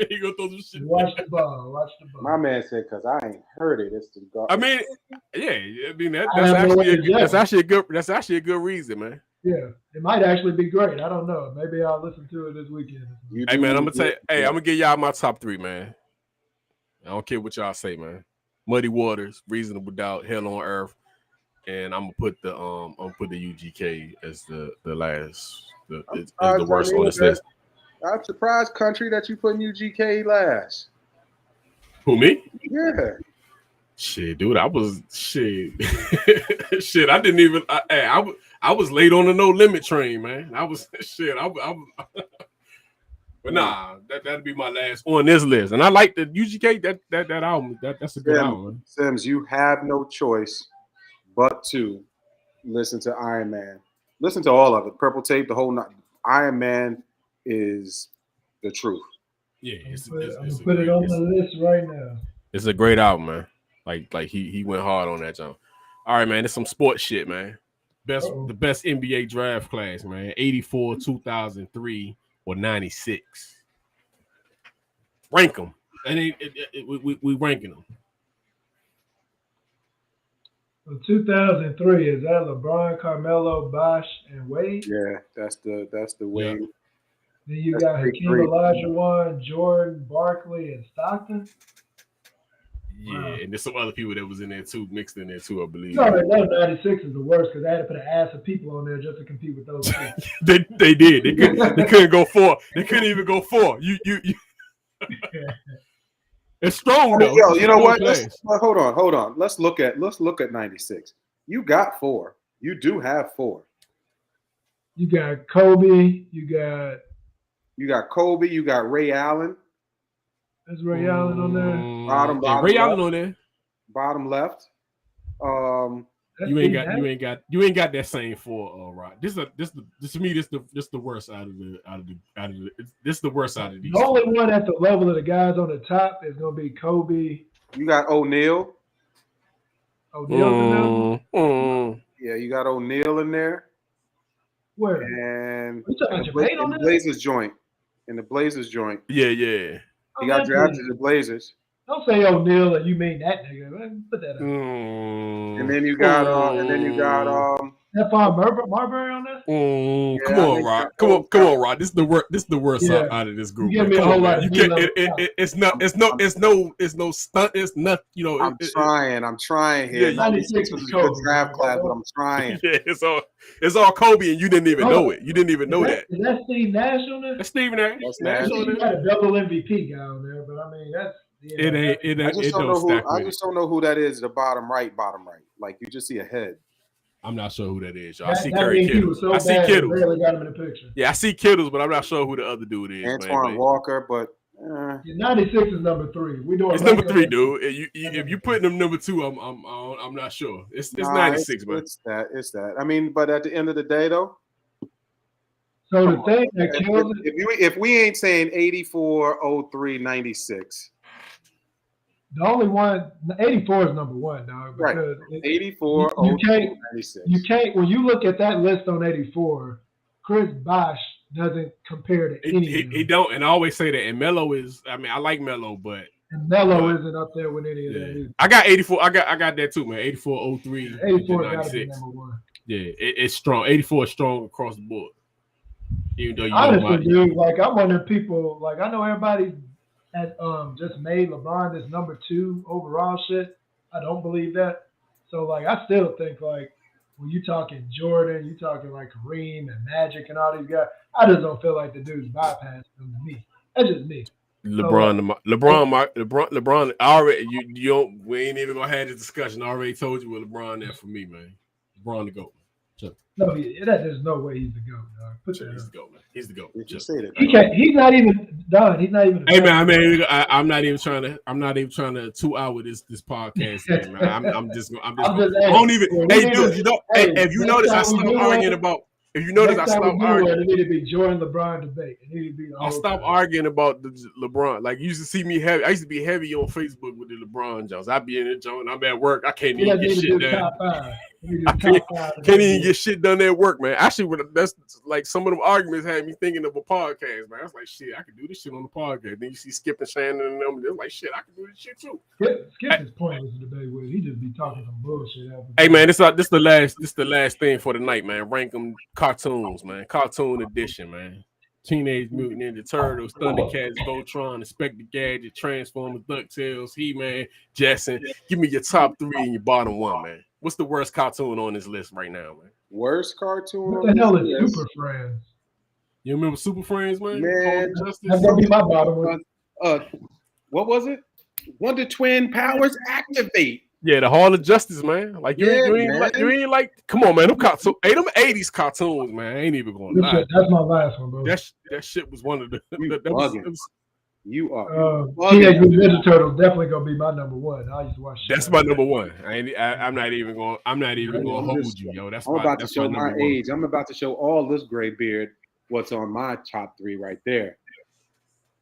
He gonna throw some shit. Watch the ball. My man said, "Cause I ain't heard it." It's the God. I mean, yeah. I mean that's actually a good reason, man. Yeah, it might actually be great. I don't know. Maybe I'll listen to it this weekend. Hey man, I'm gonna give y'all my top 3, man. I don't care what y'all say, man. Muddy Waters, Reasonable Doubt, Hell on Earth, and I'm gonna put the UGK as the last, as the worst on this list. I'm surprised, country, that you putting UGK last. Who, me? Yeah. Shit, dude, I was shit. Shit, I didn't even. I was late on the No Limit train, man. I was shit. But nah, that'd be my last on this list. And I like the UGK. That album. That's a good album. Man. Sims, you have no choice but to listen to Iron Man. Listen to all of it. Purple Tape, the whole Iron Man is the truth. Yeah, I'm gonna put it on the list right now. It's a great album, man. Like he went hard on that jump. All right, man. It's some sports shit, man. The best NBA draft class, man. 84, 2003, or 96. Rank them. We ranking them. So 2003, is that LeBron, Carmelo, Bosh, and Wade? Yeah, that's the Wade. Yeah. Then you got Hakeem Olajuwon, Jordan, Barkley, and Stockton. Yeah, wow. And there's some other people that was in there too, mixed in there too, I believe. No, that 96 is the worst because they had to put an ass of people on there just to compete with those people. they did. They couldn't go 4. They couldn't even go 4. You. It's strong though. Yo, you know what? Hold on. Let's look at 96. You got 4. You do have 4. You got Kobe. You got Kobe. You got Ray Allen. There's Ray Allen on there. Bottom Ray left. Allen on there. Bottom left. You ain't got that same 4, right? This to me, this the worst out of the this the worst out of these. The only one at the level of the guys on the top is gonna be Kobe. You got O'Neal. O'Neal's in there? Yeah, you got O'Neal in there. Where? And in the Blazers joint. In the Blazers joint. Yeah. He got drafted to the Blazers. Don't say O'Neal and you mean that nigga. Put that up. And then you got That Paul Marbury on this? Come on, Rod. Come on, Rod. This is the worst. This is the worst out of this group. You give me Come a whole on, lot man. of You can't. D-level It's no stunt. It's not. You know. I'm trying here. 96 was a good draft class, but I'm trying. Yeah, it's all Kobe, and you didn't even know it. You didn't even know that. Is that Steve Nash on there? That's Steve Nash. Nash. He got a double MVP guy on there, but I mean that's. It ain't. I just don't know who that is. The bottom right. Like you just see a head. I'm not sure who that is. Y'all. I see Kerry Kittles. I see Kittles. Got him in the picture. Yeah, I see Kittles, but I'm not sure who the other dude is. Antoine Walker, but 96 is number 3. We doing. It's number 3, dude. If you putting them number 2, I'm not sure. It's 96, man. It's that. I mean, but at the end of the day, though. So the thing that kills it. If we ain't saying 84, 03, 96. The only one, 84 is number 1, dog. Because 84, you can't, 96. You can't, when you look at that list on 84, Chris Bosh doesn't compare to any of them. He don't, and I always say that. And Melo is, I mean, I like Melo, but. And Melo isn't up there with any of them either. I got 84, I got that too, man. 84, 03, 84 96. gotta be number 1. Yeah, it's strong. 84 is strong across the board. Even though honestly, dude, like I'm one of the people, like I know everybody had just made LeBron this number 2 overall shit. I don't believe that. So like I still think like when you talking Jordan, you talking like Kareem and Magic and all these guys, I just don't feel like the dude's bypassing them to me. That's just me. LeBron already you don't, we ain't even gonna have this discussion. I already told you what LeBron that for me, man. LeBron the GOAT. No, there's no way he's the GOAT, dog. He's the GOAT, man. He's the GOAT. Just say that. He can't. He's not even done. He's not even. Hey man, I mean, I'm not even trying to 2 hour this podcast thing, man. I'm just. I don't even. Hey, dude, you know. Hey, if you notice, I stopped arguing about. If you notice, I stopped arguing. It need to be Jordan LeBron debate. It need to be. I stopped arguing about the LeBron. Like you used to see me heavy. I used to be heavy on Facebook with the LeBron Jones. I'd be in the joint. I'm at work. I can't even get shit done. I can't even get shit done at work, man. Actually, that's like some of them arguments had me thinking of a podcast, man. I was like, shit, I could do this shit on the podcast. Then you see Skip and Shannon and them. They're like, shit, I can do this shit too. Skip is pointless in debate with. He just be talking some bullshit. Hey man, this the last thing for the night, man. Rank them cartoons, man. Cartoon edition, man. Teenage Mutant Ninja Turtles, Thundercats, Voltron, Inspector Gadget, Transformers, DuckTales, He-Man, Jetson. Give me your top 3 and your bottom 1, man. What's the worst cartoon on this list right now, man? Worst cartoon? What the hell is Super Friends? You remember Super Friends, man? Man, that's gonna be my bottom one. What was it? Wonder Twin powers activate. Yeah, the Hall of Justice, man. Like you ain't like. Come on, man. Them cartoons, them 80s cartoons, man. I ain't even going to lie. That's my last one, bro. That shit was one of the. You are. Teenage Mutant Ninja Turtles definitely gonna be my number 1. I used to watch. That's my number 1. I'm not even going. I'm not even going to hold you, yo. I'm about to show my age. I'm about to show all this gray beard what's on my top 3 right there.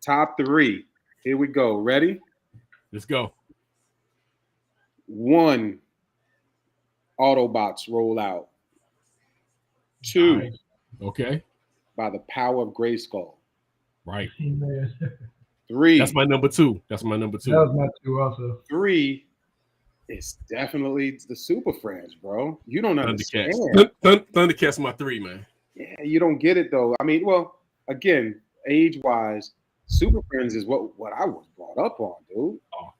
Top 3. Here we go. Ready? Let's go. 1, Autobots roll out. 2, right. Okay. By the power of Grayskull. Right. 3. That's my number 2. That was my 2 also. 3 is definitely the Super Friends, bro. You don't understand. Thundercats my 3, man. Yeah, you don't get it though. I mean, well, again, age-wise, Super Friends is what I was brought up on, dude. Oh.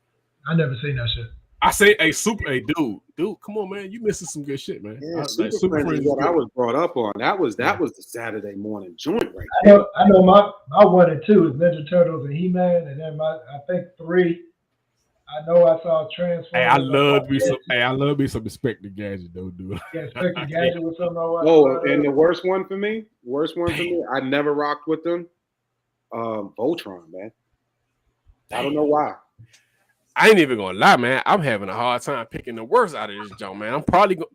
I never seen that shit. I say, dude, come on, man, you missing some good shit, man. Yeah, Super Friends is what I was brought up on. That was the Saturday morning joint, right? I know my 1 and 2 is Ninja Turtles and He-Man, and then I think 3. I know I saw Transformers. Hey, I love me some Inspector Gadget, though, dude. Yeah, Inspector Gadget was something I watched. Oh, and the worst one for me, I never rocked with them. Voltron, man. I don't know why. I ain't even gonna lie, man. I'm having a hard time picking the worst out of this joint, man. I'm probably going.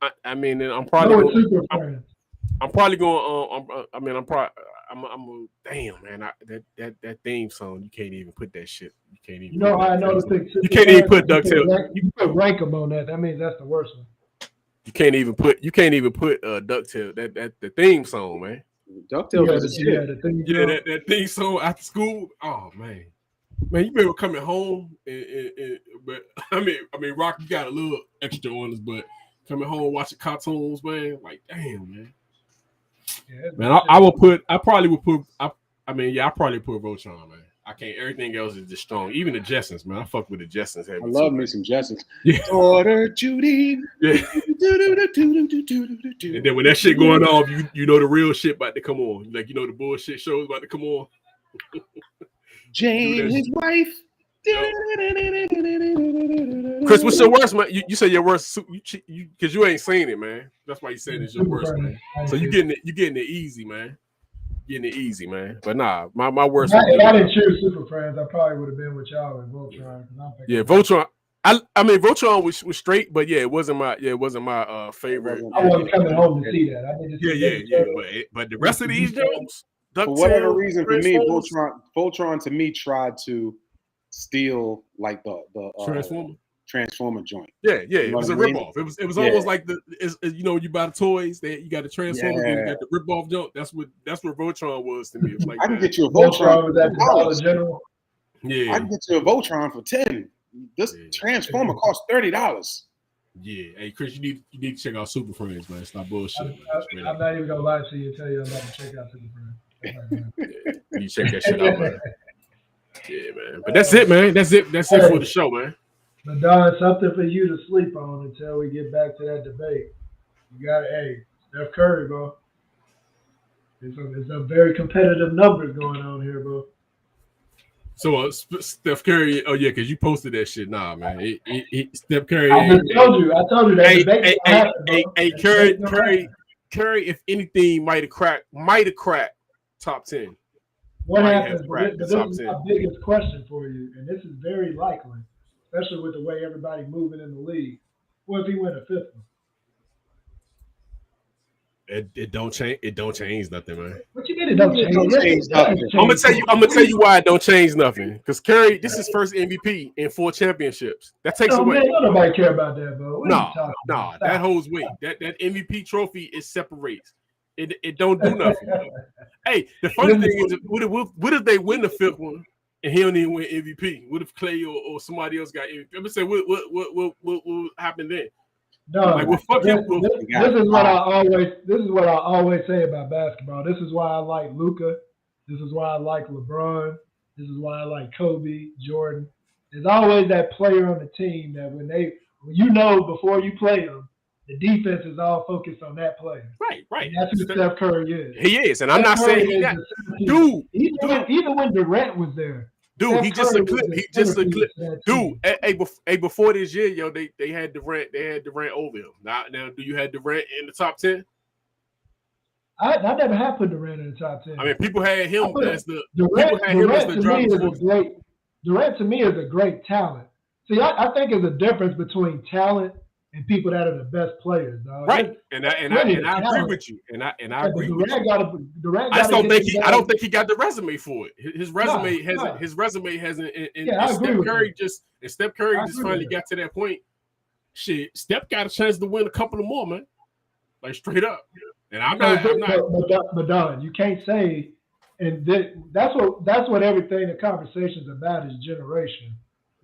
Damn, man. That theme song. You can't even put that shit. You can't even. You know how I know the thing. You can't even put DuckTales. You put rank them on that. That means that's the worst one. You can't even put DuckTales. That the theme song, man. DuckTales is the shit. That theme song after school. Oh man. Man, you remember coming home, but I mean, Rock, you got a little extra on us, but coming home watching cartoons, man. Like, damn, man. Yeah, Man, I probably would put Voltron, man. I can't. Everything else is just strong. Even the Jetsons, man. I fuck with the Jetsons heavy. I love too, me man. some Jetsons. Yeah. Daughter Judy. Yeah. And then when that shit going off, you know the real shit about to come on. Like, you know the bullshit shows about to come on. Jane, his wife. Chris, what's your worst, man? You say your worst, because you ain't seen it, man. That's why you said it's your worst, man. So you getting it easy, man. Getting it easy, man. But nah, my worst. If I didn't choose Super Friends, I probably would have been with y'all with Voltron. Yeah, Voltron. I mean, Voltron was straight, but yeah, it wasn't my favorite. I wasn't coming home to see that. I did just But the rest of these jokes, for whatever reason, for me, Voltron to me tried to steal like the Transformer joint. Yeah, it was a ripoff. It was almost like you buy the toys, you got the Transformer, you got the ripoff joint. That's what Voltron was to me. It was like I can get you a Voltron with that Dollar General. Yeah, I can get you a Voltron for $10. This Transformer costs $30. Yeah, hey Chris, you need to check out Super Friends, man. Stop bullshit. I'm not even gonna lie to you and tell you I'm about to check out Super Friends. You check that shit out, man. Yeah, man. But that's it, man. That's it for the show, man. But Don, something for you to sleep on until we get back to that debate. You got Steph Curry, bro. There's some very competitive numbers going on here, bro. So Steph Curry, oh yeah, because you posted that shit. Nah, man. Steph Curry. I told you that. Curry, if anything, might have cracked top 10. What happens? This is my biggest question for you, and this is very likely, especially with the way everybody's moving in the league. What if he win a fifth one? It don't change. It don't change nothing, man. What you mean it don't change nothing? I'm gonna tell you why it don't change nothing. Because Curry, this is his first MVP in 4 championships. That takes away. Man, nobody care about that, bro. No, that holds weight. That MVP trophy separates. It don't do nothing. Hey, the funny thing is, what if they win the 5th one and he don't even win MVP? What if Clay or somebody else got MVP? I'm gonna say what happened then? No, like, well, fuck him. This is what I always say about basketball. This is why I like Luka. This is why I like LeBron. This is why I like Kobe, Jordan. There's always that player on the team that when before you play them, the defense is all focused on that player. Right. And that's who Steph Curry is. He is, and I'm not saying he got. Dude, even when Durant was there. Dude, he just a clip. Dude, hey, before this year, yo, they had Durant. They had Durant over him. Now, do you have Durant in the top 10? I never had put Durant in the top 10. I mean, people had him as the Durant to me is a great talent. See, I think there's a difference between talent and people that are the best players, dog. Right, and I agree with you, and I agree with you. Durant I don't think he got the resume for it. His resume hasn't. His resume hasn't. And Steph Curry just finally got to that point. Shit, Steph got a chance to win a couple of more, man. Like straight up. And I'm not. But Don, you can't say, and that's what everything the conversation's about is generation.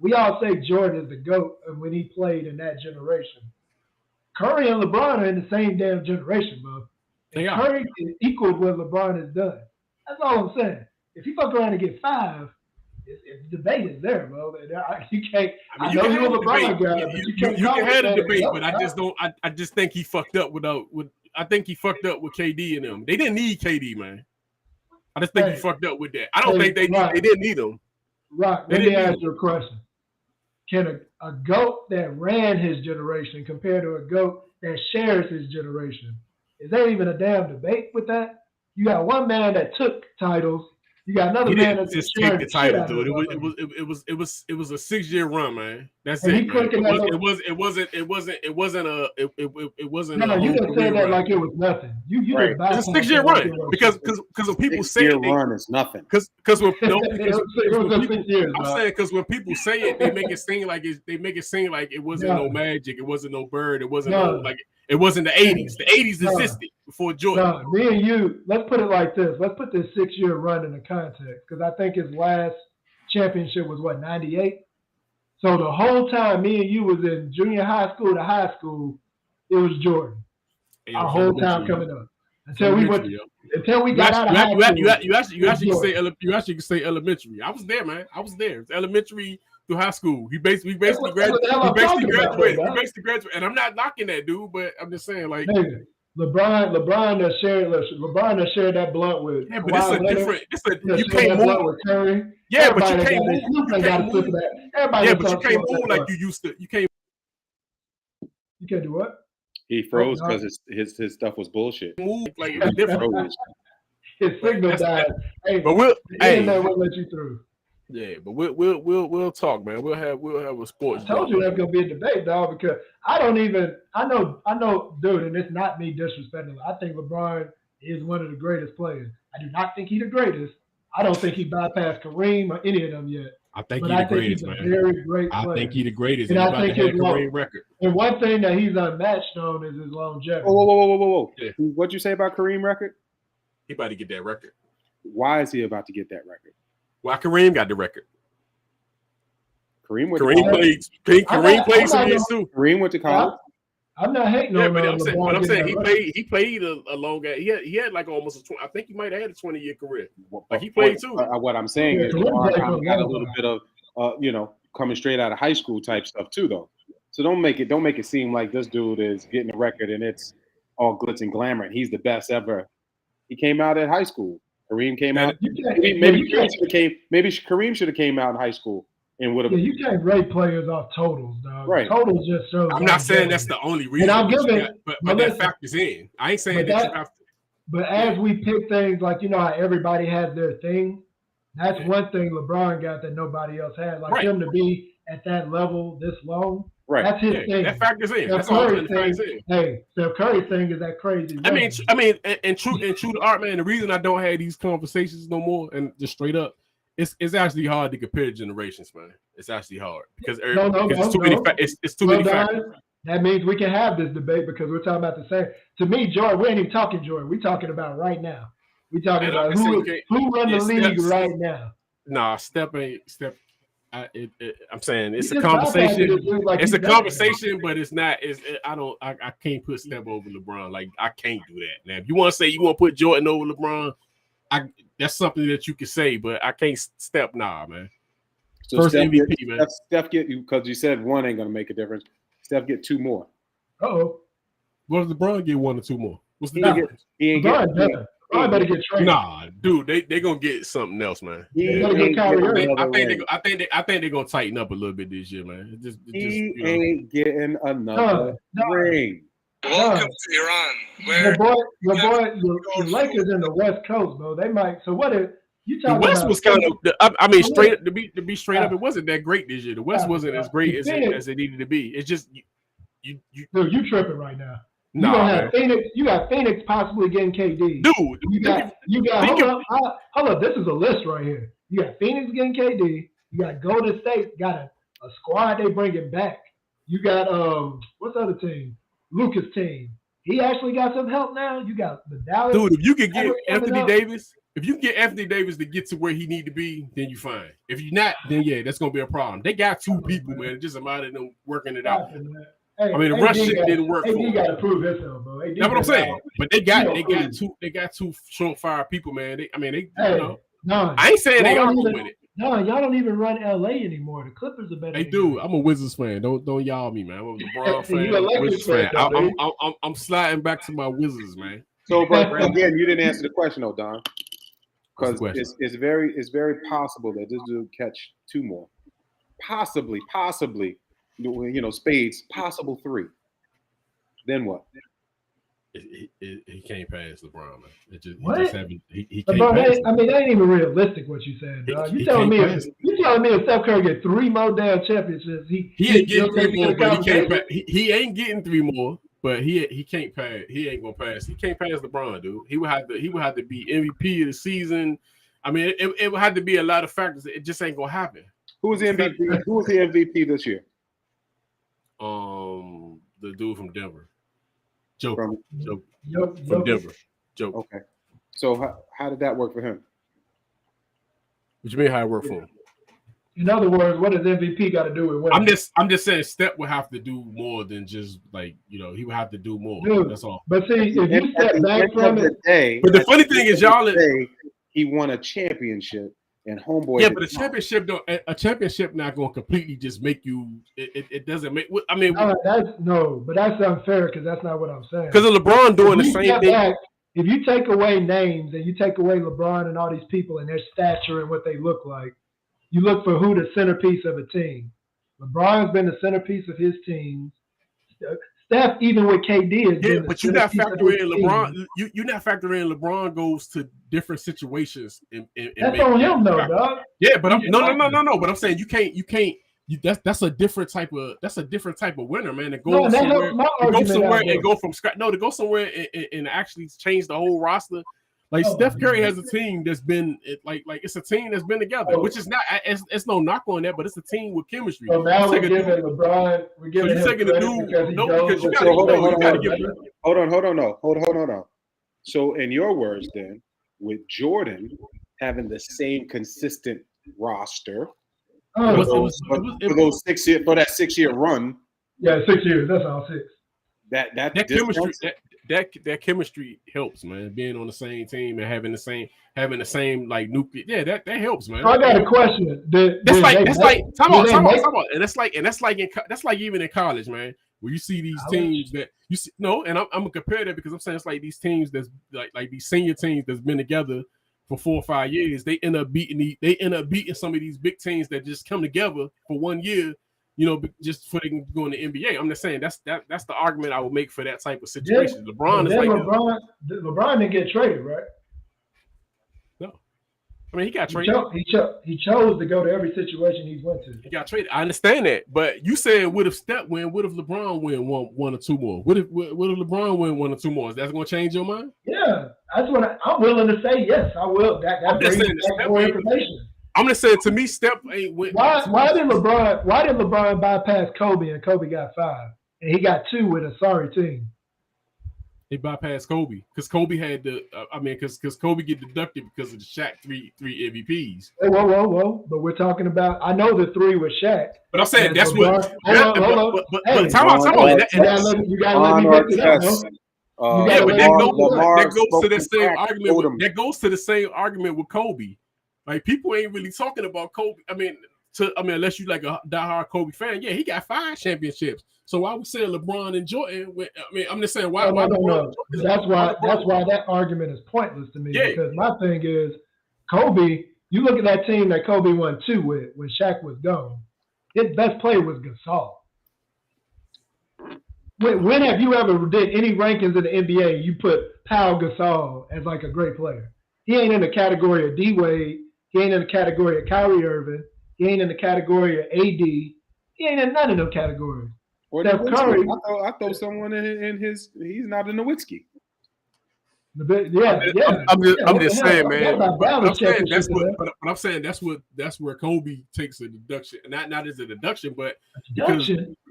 We all say Jordan is the GOAT when he played in that generation. Curry and LeBron are in the same damn generation, bro. And Curry is equal to what LeBron has done. That's all I'm saying. If you fuck around and get 5, the debate is there, bro. You can't. I know you're a LeBron guy, but you can't. You can have a debate, but I just don't. I just think he fucked up I think he fucked up with KD and them. They didn't need KD, man. I just think he fucked up with that. I don't think they didn't need him. Right. Let me ask you a question. Can a GOAT that ran his generation compared to a GOAT that shares his generation? Is there even a damn debate with that? You got one man that took titles. You got another man that just take the title, dude. It was a 6-year run, man. That's it. It wasn't. No, you didn't say that like it was nothing. You right. It's a 6-year run because when people say it, run is nothing. Because when people say it, they make it seem like it wasn't no Magic, it wasn't no Bird, it wasn't it wasn't the 80s. The 80s existed before Jordan. Me and you, let's put it like this. Let's put this 6-year run in the context because I think his last championship was 98. So the whole time me and you was in junior high school to high school, it was Jordan. Yeah, Our whole time coming up. Until we got out of high school. You actually can say elementary. I was there, man. I was there. It's elementary through high school. We basically graduated. And I'm not knocking that dude, but I'm just saying, like, hey, LeBron has shared that blunt with. Yeah, but it's a different. You can't move with Curry. Yeah, but you can't move. Everybody but you can't move like you used to. You can't. You can't do what? He froze because his stuff was bullshit. Move like it was different. His signal died. Hey, but we'll let you through. Yeah, but we'll talk, man. We'll have a sports. I told you that's gonna be a debate, dog. Because I know, dude, and it's not me disrespecting him. I think LeBron is one of the greatest players. I do not think he's the greatest. I don't think he bypassed Kareem or any of them yet. I think he's the greatest, man. Very great player. I think he's the greatest. And I think his Kareem record. And one thing that he's unmatched on is his longevity. Whoa. Yeah. What'd you say about Kareem record? He about to get that record. Why is he about to get that record? Why Kareem got the record? Kareem played some years too. Kareem went to college. I'm not hating on but LeBron. I'm saying he played a long game. He had like almost I think he might have had a 20-year career. Like he played too. What I'm saying is LeBron got a little bit of coming straight out of high school type stuff too, though. So don't make it seem like this dude is getting a record and it's all glitz and glamour and he's the best ever. He came out at high school. Kareem came out. Maybe Kareem should have came out in high school and would have. Yeah, you can't rate players off totals, dog. Right. Totals just shows. I'm not saying that's the only reason. And I'm giving, but that factors in. I ain't saying that you have to. But as we pick things, like how everybody has their thing, that's one thing LeBron got that nobody else had. Like him to be at that level this long. Right. That's his thing. That factors in. Steph Curry's thing is that crazy. I mean, and true to art, man. The reason I don't have these conversations no more, and just straight up, it's actually hard to compare generations, man. It's actually hard because it's too many. It's too many factors. That means we can have this debate because we're talking about the same. To me, Jordan, we ain't even talking Jordan. We're talking about right now. We're talking about who run the league right now. Nah, Steph. I'm saying it's a conversation. It's a conversation, but it's not. I can't put Steph over LeBron. Like I can't do that. Now, if you want to say you want to put Jordan over LeBron, that's something that you can say, but I can't step. Nah, man. So First Steph MVP, man. Steph get you because you said one ain't gonna make a difference. Steph get two more. Oh, what does LeBron get? One or two more? What's the difference? He ain't get. LeBron better get traded. Nah, dude, they gonna get something else, man. I think they're gonna tighten up a little bit this year, man. He ain't getting another ring. Welcome to Iran. The Lakers in the West Coast, bro. They might. So what if you talking the West about? Was kind of. I mean, straight to be straight up, it wasn't that great this year. The West wasn't as great as it needed to be. It's just you tripping right now. Nah, you got Phoenix possibly getting KD. Dude, you got hold up. This is a list right here. You got Phoenix getting KD. You got Golden State got a squad they bringing back. You got what's the other team? Lucas' team. He actually got some help now. You got the Dallas. Dude, if you could get Anthony Davis, to get to where he need to be, then you fine. If you're not, then yeah, that's gonna be a problem. They got two people, man. It's just a matter of them working it out. Hey, I mean, the rush shit didn't work for him. Got to prove himself, bro. That's what I'm saying. But they got two short-fire people, man. I ain't saying they are with it. No, y'all don't even run LA anymore. The Clippers are better. They do. I'm a Wizards fan. Don't y'all me, man. I'm a LeBron fan. Wizards fan. I'm sliding back to my Wizards, man. So, but again, you didn't answer the question, though, Don. Because it's very possible that this dude catch two more, possibly. Spades, possible three. Then what? He can't pass LeBron, man. He can't pass. I mean, that ain't even realistic what you said, dog. You telling me if Steph Curry get three more damn championships, he ain't getting three more, but he can't. He ain't getting three more, but he can't pass. He ain't gonna pass. He can't pass LeBron, dude. He would have to be MVP of the season. I mean, it would have to be a lot of factors. It just ain't gonna happen. Who was the MVP? Who was the MVP this year? The dude from Denver. Joe from Denver. Joe. Okay. So how did that work for him? What you mean how it worked for him? In other words, what does MVP got to do with winning? I'm just saying Steph would have to do more than just like, he would have to do more. Dude, that's all. But see, if you step back from it, but the funny thing is, y'all, he won a championship, and homeboy. Yeah, but a championship not going to completely just make you. It doesn't make. I mean, but that's unfair because that's not what I'm saying. Because of LeBron doing the same thing. Back, if you take away names and you take away LeBron and all these people and their stature and what they look like, you look for who the centerpiece of a team. LeBron's been the centerpiece of his teams. Steph, even with KD, is yeah, but you not factoring in LeBron. You not factoring in LeBron goes to different situations. That's on him, though, dog. Yeah, but no. But I'm saying you can't. That's a different type of winner, man. To go somewhere and go from scratch. No, to go somewhere and actually change the whole roster. Like Steph Curry has a team that's been like it's a team that's been together, which is not it's no knock on that, but it's a team with chemistry. So now we're giving LeBron, we're giving him credit because you gotta give him. Hold on. So in your words, then, with Jordan having the same consistent roster for that 6 year run. Yeah, 6 years. That's all 6. That chemistry. That chemistry helps, man. Being on the same team and having the same like nuclear, yeah, that helps, man. So I got a question. That's like time out. And that's like even in college, man. Where you see these teams that you see, and I'm gonna compare that because I'm saying it's like these teams that's like these senior teams that's been together for 4 or 5 years. They end up beating some of these big teams that just come together for 1 year. Just for they can go in the NBA. I'm just saying that's the argument I would make for that type of situation. Yeah, LeBron is like LeBron didn't get traded, right? No, I mean he got traded. He chose to go to every situation he went to. He got traded. I understand that, but you said what if Steph win? What if LeBron win one or two more? What if LeBron win 1 or 2 more? Is that going to change your mind? Yeah, that's what I'm willing to say. Yes, I will. That brings back more information. I'm gonna say to me, Steph ain't win. Why did LeBron bypass Kobe and Kobe got 5 and he got 2 with a sorry team? They bypassed Kobe because Kobe had because Kobe get deducted because of the Shaq three MVPs. Hey, whoa! But we're talking about. I know the 3 with Shaq. But I'm saying that's LeBron, what. But time out. You gotta let me get to that. That goes to the same argument. That goes to the same argument with Kobe. Like people ain't really talking about Kobe. I mean, unless you like a diehard Kobe fan, yeah, he got 5 championships. So why we saying LeBron and Jordan? I'm just saying why. No. That's why that argument is pointless to me. Yeah. Because my thing is, Kobe. You look at that team that Kobe won 2 with when Shaq was gone. His best player was Gasol. When have you ever did any rankings in the NBA? You put Pau Gasol as like a great player. He ain't in the category of D Wade. He ain't in the category of Kyrie Irving. He ain't in the category of AD. He ain't in none of them categories. Steph Curry. I thought someone in his. He's not in the Nowitzki. I'm just saying, man. I'm saying that's where Kobe takes a deduction, not as a deduction, but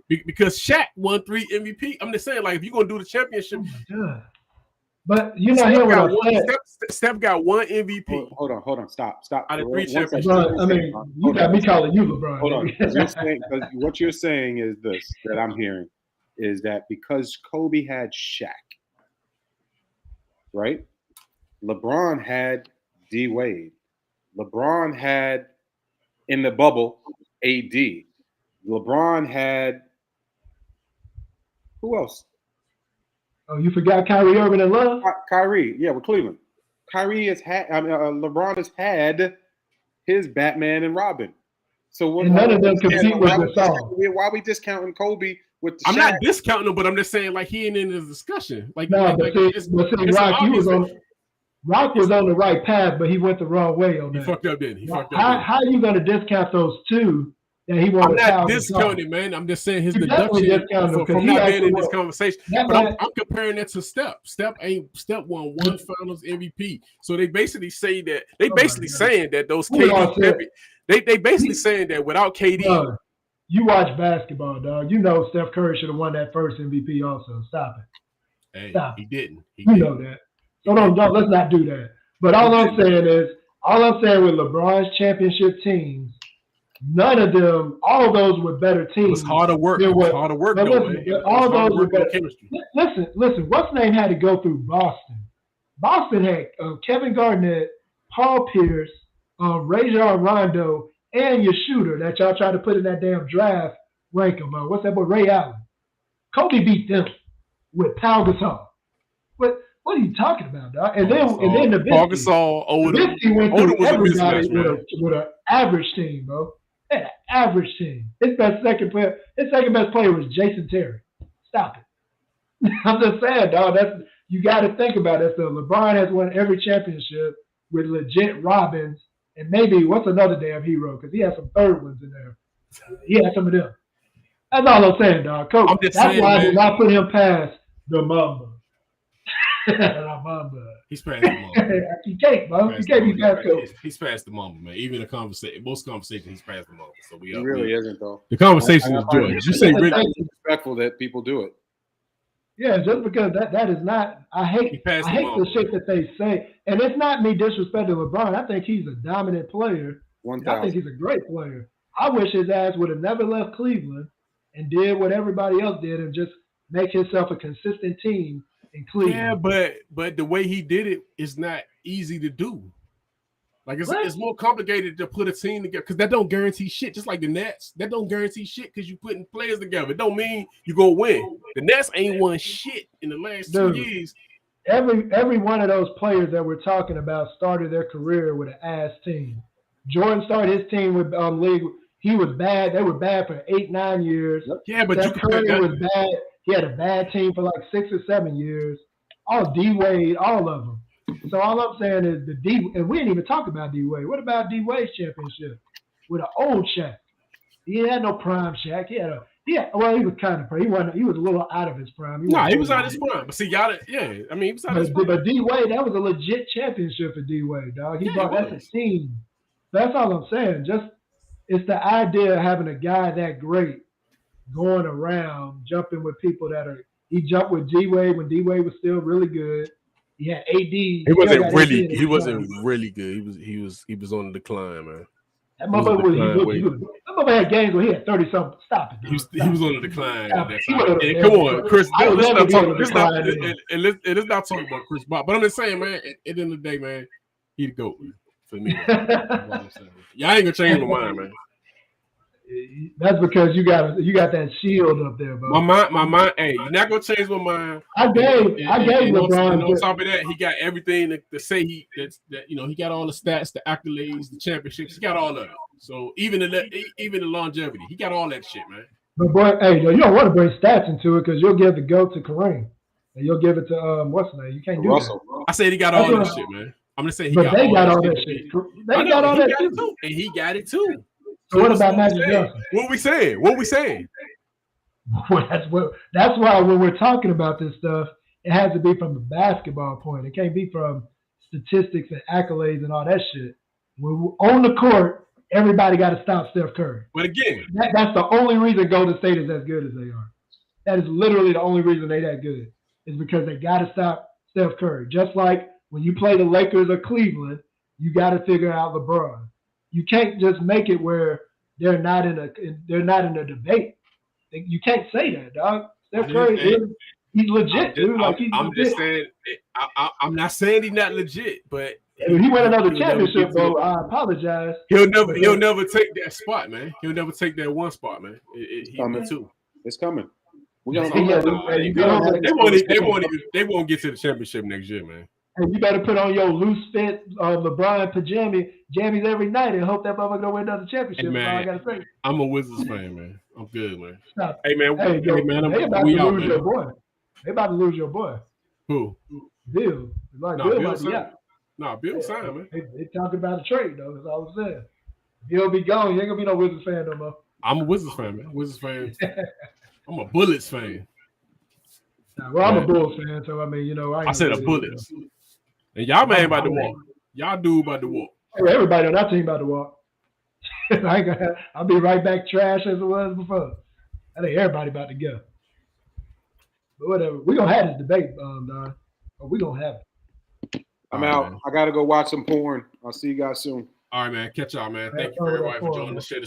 because Shaq won 3 MVP. I'm just saying, like if you're gonna do the championship. But you're not hearing what I'm saying. Steph got 1 MVP. Hold on. Stop. Out of 3 championships. I mean, you got me calling you LeBron. Hold on. Because what you're saying is this that I'm hearing is that because Kobe had Shaq, right? LeBron had D Wade. LeBron had in the bubble AD. LeBron had who else? Oh, you forgot Kyrie Irving and Love? Kyrie, yeah, with Cleveland. LeBron has had his Batman and Robin. So none of them compete with Gasol. Why are we discounting Kobe with the I'm not discounting him, but I'm just saying like he ain't in this discussion. Like, no, but Rock was on the right path, but he went the wrong way on that. He fucked up then. How are you going to discount those 2? He I'm not discounting, man. I'm just saying his deduction from not being in this conversation. But I'm comparing that to Steph. Steph won 1 Finals MVP. So they basically say that saying that those KD. They basically saying that without KD. You watch basketball, dog. You know Steph Curry should have won that first MVP also. Stop it. Hey, Stop he didn't. You know that. So don't let's not do that. But all I'm saying with LeBron's championship teams, none of them, all those were better teams. It was harder work. It was harder work, though, man. All those were better. Listen. What's name had to go through Boston? Boston had Kevin Garnett, Paul Pierce, Rajon Rondo, and your shooter that y'all tried to put in that damn draft rank him. What's that boy? Ray Allen. Kobe beat them with Pau Gasol. What are you talking about, dog? And then the Paul Gasol, Odom went through everybody with an average team, bro. They had an average team. His second best player was Jason Terry. Stop it. I'm just saying, dog. You got to think about it. So LeBron has won every championship with legit Robins, and maybe what's another damn hero? Because he has some third ones in there. He has some of them. That's all I'm saying, dog. Coach, that's why I did not put him past the Mamba. He's past the Mamba. You can't, bro. You can't be past Coach. He's past the Mamba, man. Even most conversations, he's past the Mamba. So he really isn't, though. The conversation is joy. You say really respectful that people do it. Yeah, just because that is not. I hate the shit that they say, and it's not me disrespecting LeBron. I think he's a dominant player. I think he's a great player. I wish his ass would have never left Cleveland and did what everybody else did and just make himself a consistent team in Cleveland. Yeah, but the way he did it is not easy to do. Like it's more complicated to put a team together because that don't guarantee shit. Just like the Nets, that don't guarantee shit because you putting players together. It don't mean you gonna win. The Nets ain't won shit in the last 2 years. Every one of those players that we're talking about started their career with an ass team. Jordan started his team with league. He was bad. They were bad for 8-9 years. Yeah, but Steph Curry was bad. He had a bad team for like 6 or 7 years. All D Wade, all of them. So all I'm saying is and we didn't even talk about D Wade. What about D Wade's championship with an old Shaq? He had no prime Shaq. He was kind of. He was a little out of his prime. He was out of his prime. But see, I mean, he was out of his prime. But D Wade, that was a legit championship for D Wade, dog. That's a team. That's all I'm saying. It's the idea of having a guy that great going around jumping with people that are. He jumped with D Wade when D Wade was still really good. He had AD. He wasn't really good. He was on the decline, man. That motherfucker had games where he had 30-something. Stop it. He was on the decline. Come on, Chris. Let's not talk about Chris Bosh. But I'm just saying, man. At the end of the day, man, he the GOAT for me. Y'all ain't gonna change my mind, man. That's because you got that shield up there, bro. My mind. Hey, you're not gonna change my mind. I gave LeBron. And on top of that, he got everything to say he got all the stats, the accolades, the championships. He got all of it. So even the longevity, he got all that shit, man. But boy, hey, you don't want to bring stats into it because you'll give the GOAT to Kareem, and you'll give it to what's the name? You can't do Russell. That. I said he got all that shit, man. I'm gonna say they got all that shit. They got all that shit too, and he got it too. So what about Magic Johnson? What we saying? Well, that's why when we're talking about this stuff, it has to be from the basketball point. It can't be from statistics and accolades and all that shit. When we're on the court, everybody got to stop Steph Curry. But again, that's the only reason Golden State is as good as they are. That is literally the only reason they're that good is because they got to stop Steph Curry. Just like when you play the Lakers or Cleveland, you got to figure out LeBron. You can't just make it where they're not in a debate. You can't say that, dog. Steph Curry he's legit, dude. I'm just saying. I'm not saying he's not legit, but if he win another championship, bro, I apologize. He'll never take that spot, man. He'll never take that one spot, man. It's coming too. It's coming. They won't get to the championship next year, man. And you better put on your loose fit LeBron jammies every night and hope that motherfucker don't win another championship. Hey, man, that's all I gotta say. I'm a Wizards fan, man. I'm good, man. Stop. Hey, man. They about to lose your boy. They about to lose your boy. Who? Bill. Bill signed. Bill signed, man. They talking about a trade, though. That's all I'm saying. Bill be gone. You ain't gonna be no Wizards fan no more. I'm a Wizards fan, man. Wizards fan. I'm a Bullets fan. Well, I'm a Bulls fan, so I mean, I said a Bullets. And y'all man about to walk. Y'all dude about to walk. Everybody on that team about to walk. I'll be right back trash as it was before. I think everybody about to go. But whatever. We're going to have this debate, Don. We're going to have it. I'm out. Man. I got to go watch some porn. I'll see you guys soon. All right, man. Catch y'all, man. Thank you very much for joining the show.